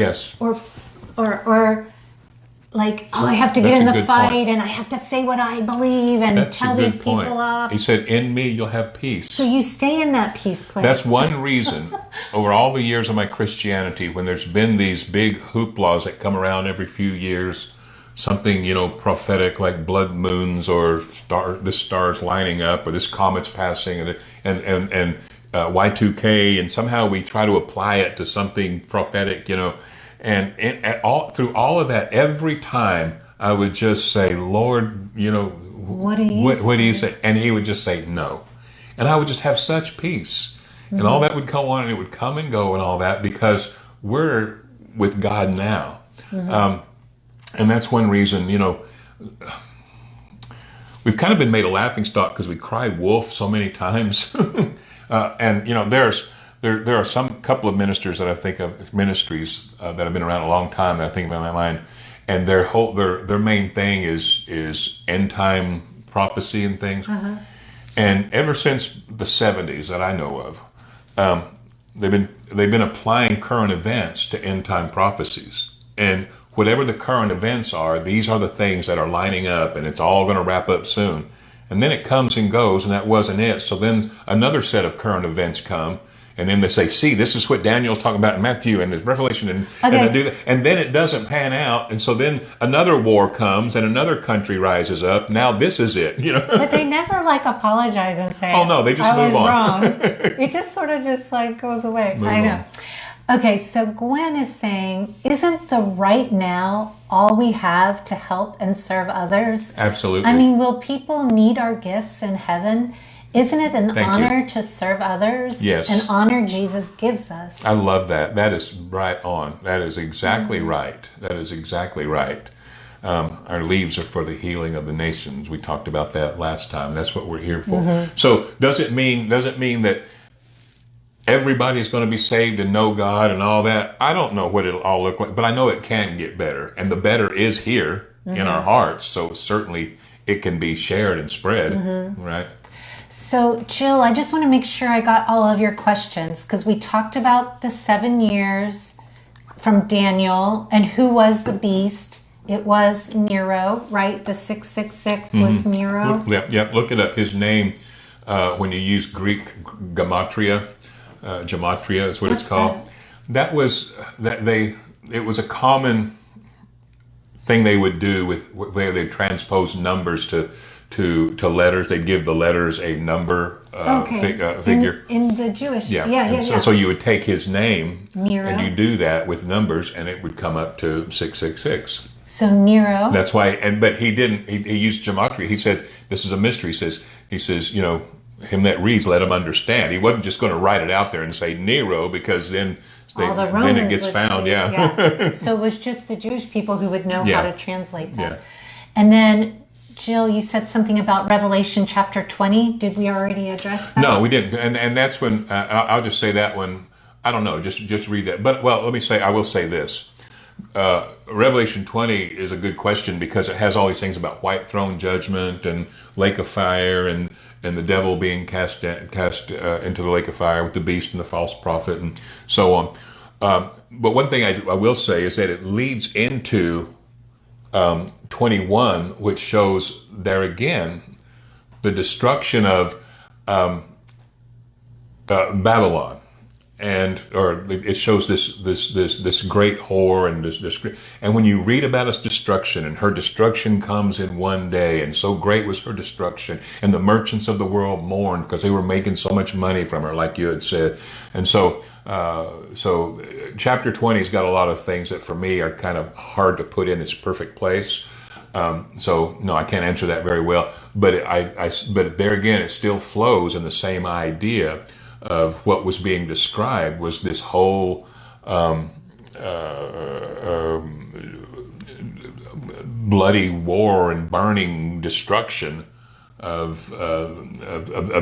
S2: like, oh, I have to get in the fight and I have to say what I believe and tell these people off.
S1: He said, in me you'll have peace.
S2: So you stay in that peace place.
S1: That's one reason over all the years of my Christianity, when there's been these big hooplas that come around every few years, something, prophetic like blood moons or this star's lining up or this comet's passing and Y2K, and somehow we try to apply it to something prophetic, and through all of that, every time I would just say, Lord,
S2: what do you
S1: what do you
S2: say?
S1: say? And he would just say no. And I would just have such peace. And all that would go on and it would come and go and all that because we're with God now. And that's one reason, we've kind of been made a laughing stock because we cry wolf so many times. And, there are some couple of ministers that I think of, ministries that have been around a long time that I think about in my mind. And their main thing is end time prophecy and things. And ever since the 70s that I know of, they've been applying current events to end time prophecies. And whatever the current events are, these are the things that are lining up, and it's all going to wrap up soon. And then it comes and goes, and that wasn't it. So then another set of current events come. And then they say, see, this is what Daniel's talking about in Matthew and his Revelation. And they do that. And then it doesn't pan out. And so then another war comes and another country rises up. Now this is it.
S2: But they never apologize and say,
S1: oh, no, they just move on.
S2: Wrong. It just sort of goes away. I know. Okay, so Gwen is saying, isn't the right now all we have to help and serve others?
S1: Absolutely.
S2: I mean, will people need our gifts in heaven? Isn't it an honor to serve others?
S1: Yes.
S2: An honor Jesus gives us.
S1: I love that. That is right on. That is exactly right. That is exactly right. Our leaves are for the healing of the nations. We talked about that last time. That's what we're here for. So does it mean that everybody's going to be saved and know God and all that? I don't know what it'll all look like, but I know it can get better. And the better is here in our hearts. So certainly it can be shared and spread, right?
S2: So, Jill, I just want to make sure I got all of your questions because we talked about the 7 years from Daniel and who was the beast. It was Nero, right? The 666 was Nero.
S1: Yep. Look it up. His name, when you use Greek gematria is what it's called. It was a common thing they would do where they transpose numbers to letters. They'd give the letters a number figure.
S2: In the Jewish, yeah.
S1: So you would take his name,
S2: Nero.
S1: And you do that with numbers, and it would come up to 666.
S2: So Nero.
S1: That's why, but he didn't. He used gematria. He said, "This is a mystery." He says, him that reads, let him understand. He wasn't just going to write it out there and say Nero because then it gets found.
S2: So it was just the Jewish people who would know how to translate that.
S1: Yeah.
S2: And then, Jill, you said something about Revelation chapter 20. Did we already address that?
S1: No, we didn't. And that's when, I'll just say that one. I don't know, just read that. But, I will say this. Revelation 20 is a good question because it has all these things about white throne judgment and lake of fire and the devil being cast into the lake of fire with the beast and the false prophet and so on. But one thing I will say is that it leads into 21, which shows there again the destruction of Babylon, or it shows this great whore and this great, and when you read about its destruction, and her destruction comes in one day, and so great was her destruction, and the merchants of the world mourned because they were making so much money from her, like you had said, and so chapter 20's got a lot of things that for me are kind of hard to put in its perfect place. So no, I can't answer that very well. But but there again, it still flows in the same idea of what was being described was this whole bloody war and burning destruction of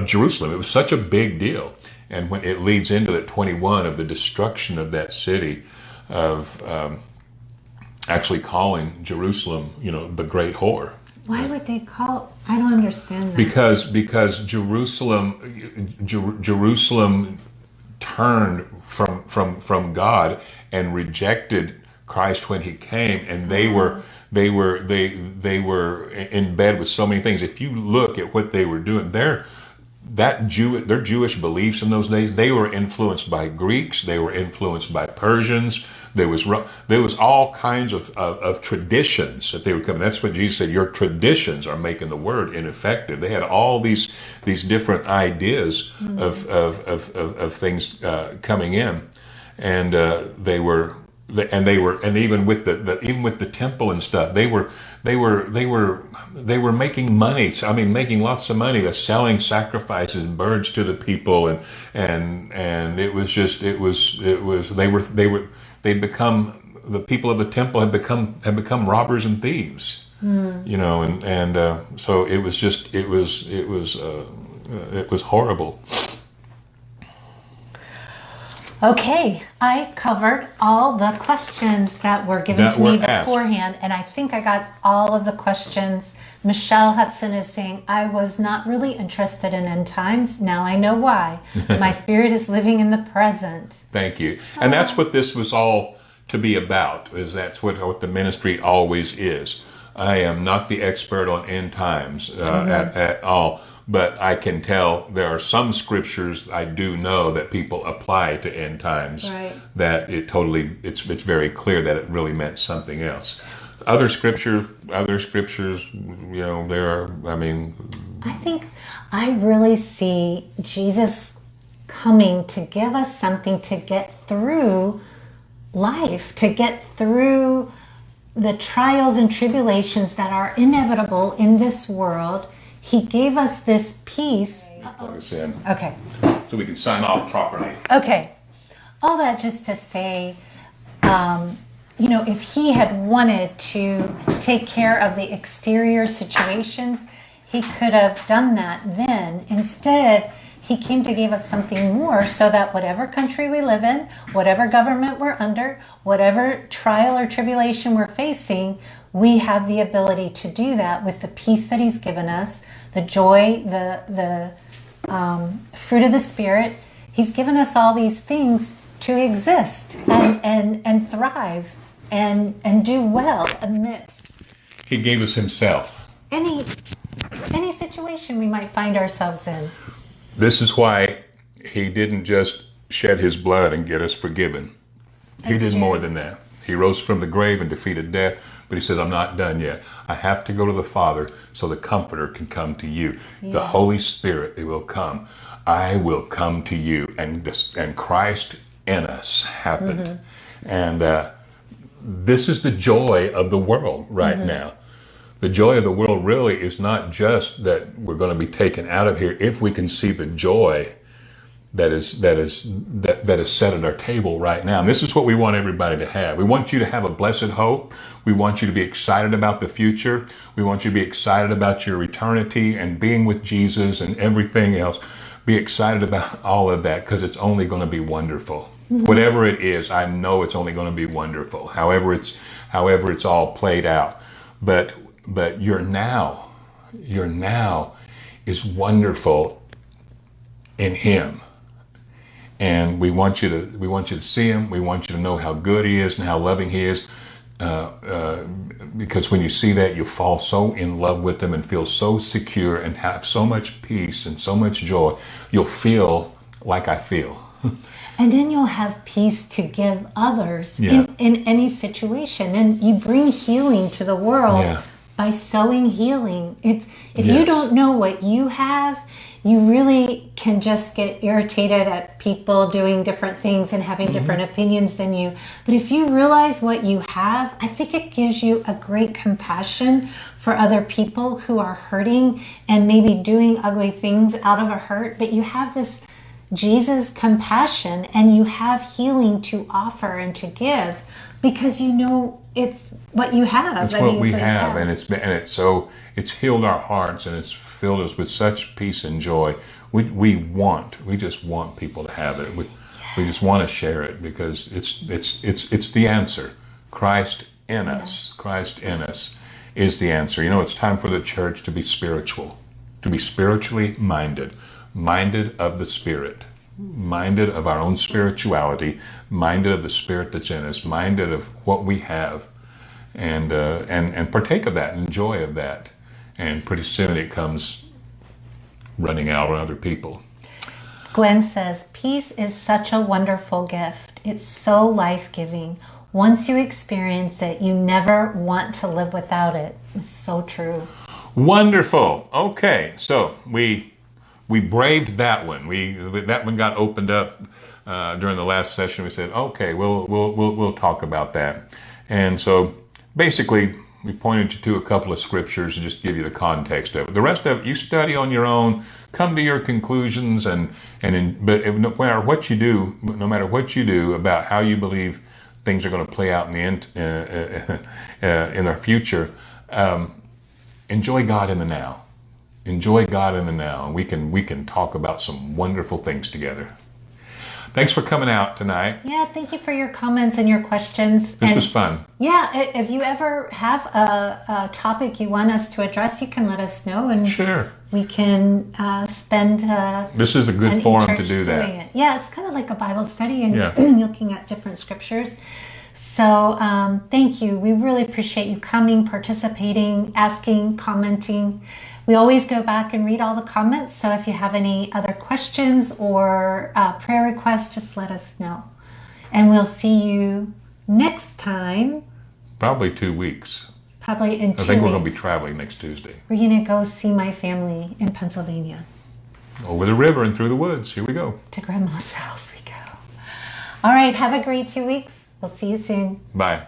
S1: Jerusalem. It was such a big deal. And when it leads into that 21 of the destruction of that city, of actually calling Jerusalem, the great whore.
S2: Why would they call? I don't understand that.
S1: Because Jerusalem turned from God and rejected Christ when He came, and they were in bed with so many things. If you look at what they were doing, their Jewish beliefs in those days, they were influenced by Greeks, they were influenced by Persians. There was all kinds of traditions that they were coming. That's what Jesus said. Your traditions are making the word ineffective. They had all these different ideas of things coming in, and they were and they were, and even with even with the temple and stuff, they were making money. I mean, making lots of money by selling sacrifices and birds to the people, and it was just they'd become, the people of the temple had become robbers and thieves, so it was horrible.
S2: Okay, I covered all the questions that were given to me beforehand, and I think I got all of the questions. Michelle Hudson is saying, I was not really interested in end times. Now I know why. My spirit is living in the present.
S1: Thank you. And that's what this was all to be about, is that's what the ministry always is. I am not the expert on end times at all. But I can tell there are some scriptures I do know that people apply to end times.
S2: Right.
S1: That it's very clear that it really meant something else. Other scriptures, there are.
S2: I think I really see Jesus coming to give us something to get through life, to get through the trials and tribulations that are inevitable in this world. He gave us this peace.
S1: Plug us in.
S2: Okay.
S1: So we can sign off properly.
S2: Okay. All that just to say, if he had wanted to take care of the exterior situations, he could have done that then. Instead, he came to give us something more so that whatever country we live in, whatever government we're under, whatever trial or tribulation we're facing, we have the ability to do that with the peace that he's given us, the joy, the fruit of the Spirit. He's given us all these things to exist and thrive and do well amidst.
S1: He gave us himself.
S2: Any situation we might find ourselves in.
S1: This is why he didn't just shed his blood and get us forgiven. He did more than that. He rose from the grave and defeated death, but he says, I'm not done yet. I have to go to the Father so the Comforter can come to you. Yeah. The Holy Spirit, it will come. I will come to you. And Christ in us happened. Mm-hmm. And this is the joy of the world right now. The joy of the world really is not just that we're going to be taken out of here if we can see the joy that is set at our table right now. And this is what we want everybody to have. We want you to have a blessed hope. We want you to be excited about the future. We want you to be excited about your eternity and being with Jesus and everything else. Be excited about all of that, because it's only going to be wonderful. Mm-hmm. Whatever it is, I know it's only going to be wonderful. However it's all played out. But your now is wonderful in Him. And we want you to see Him. We want you to know how good He is and how loving He is. Because when you see that, you fall so in love with Him and feel so secure and have so much peace and so much joy. You'll feel like I feel.
S2: And then you'll have peace to give others in any situation. And you bring healing to the world by sowing healing. If you don't know what you have, you really can just get irritated at people doing different things and having different opinions than you. But if you realize what you have, I think it gives you a great compassion for other people who are hurting and maybe doing ugly things out of a hurt. But you have this Jesus compassion, and you have healing to offer and to give because you know it's what you have.
S1: It's what we have, and it's healed our hearts, and it's filled us with such peace and joy. We just want people to have it. We just want to share it because it's the answer. Christ in us. Christ in us is the answer. It's time for the church to be spiritual, to be spiritually minded of the Spirit, minded of our own spirituality, minded of the Spirit that's in us, minded of what we have, and partake of that, enjoy of that. And pretty soon it comes running out on other people.
S2: Gwen says, peace is such a wonderful gift. It's so life-giving. Once you experience it, you never want to live without it. It's so true.
S1: Wonderful. Okay, so we braved that one. That one got opened up during the last session, we said, okay, we'll talk about that. And so basically, we pointed you to a couple of scriptures and just give you the context of it. The rest of it, you study on your own, come to your conclusions, but no matter what you do, about how you believe things are going to play out in the end, in our future, enjoy God in the now. Enjoy God in the now, and we can talk about some wonderful things together. Thanks for coming out tonight.
S2: Yeah, thank you for your comments and your questions.
S1: This was fun.
S2: Yeah, if you ever have a topic you want us to address, you can let us know, and
S1: sure,
S2: we can spend.
S1: This is a good forum to do that.
S2: It. Yeah, it's kind of like a Bible study and looking at different scriptures. So thank you. We really appreciate you coming, participating, asking, commenting. We always go back and read all the comments. So if you have any other questions or prayer requests, just let us know. And we'll see you next time.
S1: Probably 2 weeks.
S2: Probably in 2 weeks.
S1: I think we're going to be traveling next Tuesday.
S2: We're going to go see my family in Pennsylvania.
S1: Over the river and through the woods. Here we go.
S2: To Grandma's house we go. All right. Have a great 2 weeks. We'll see you soon.
S1: Bye.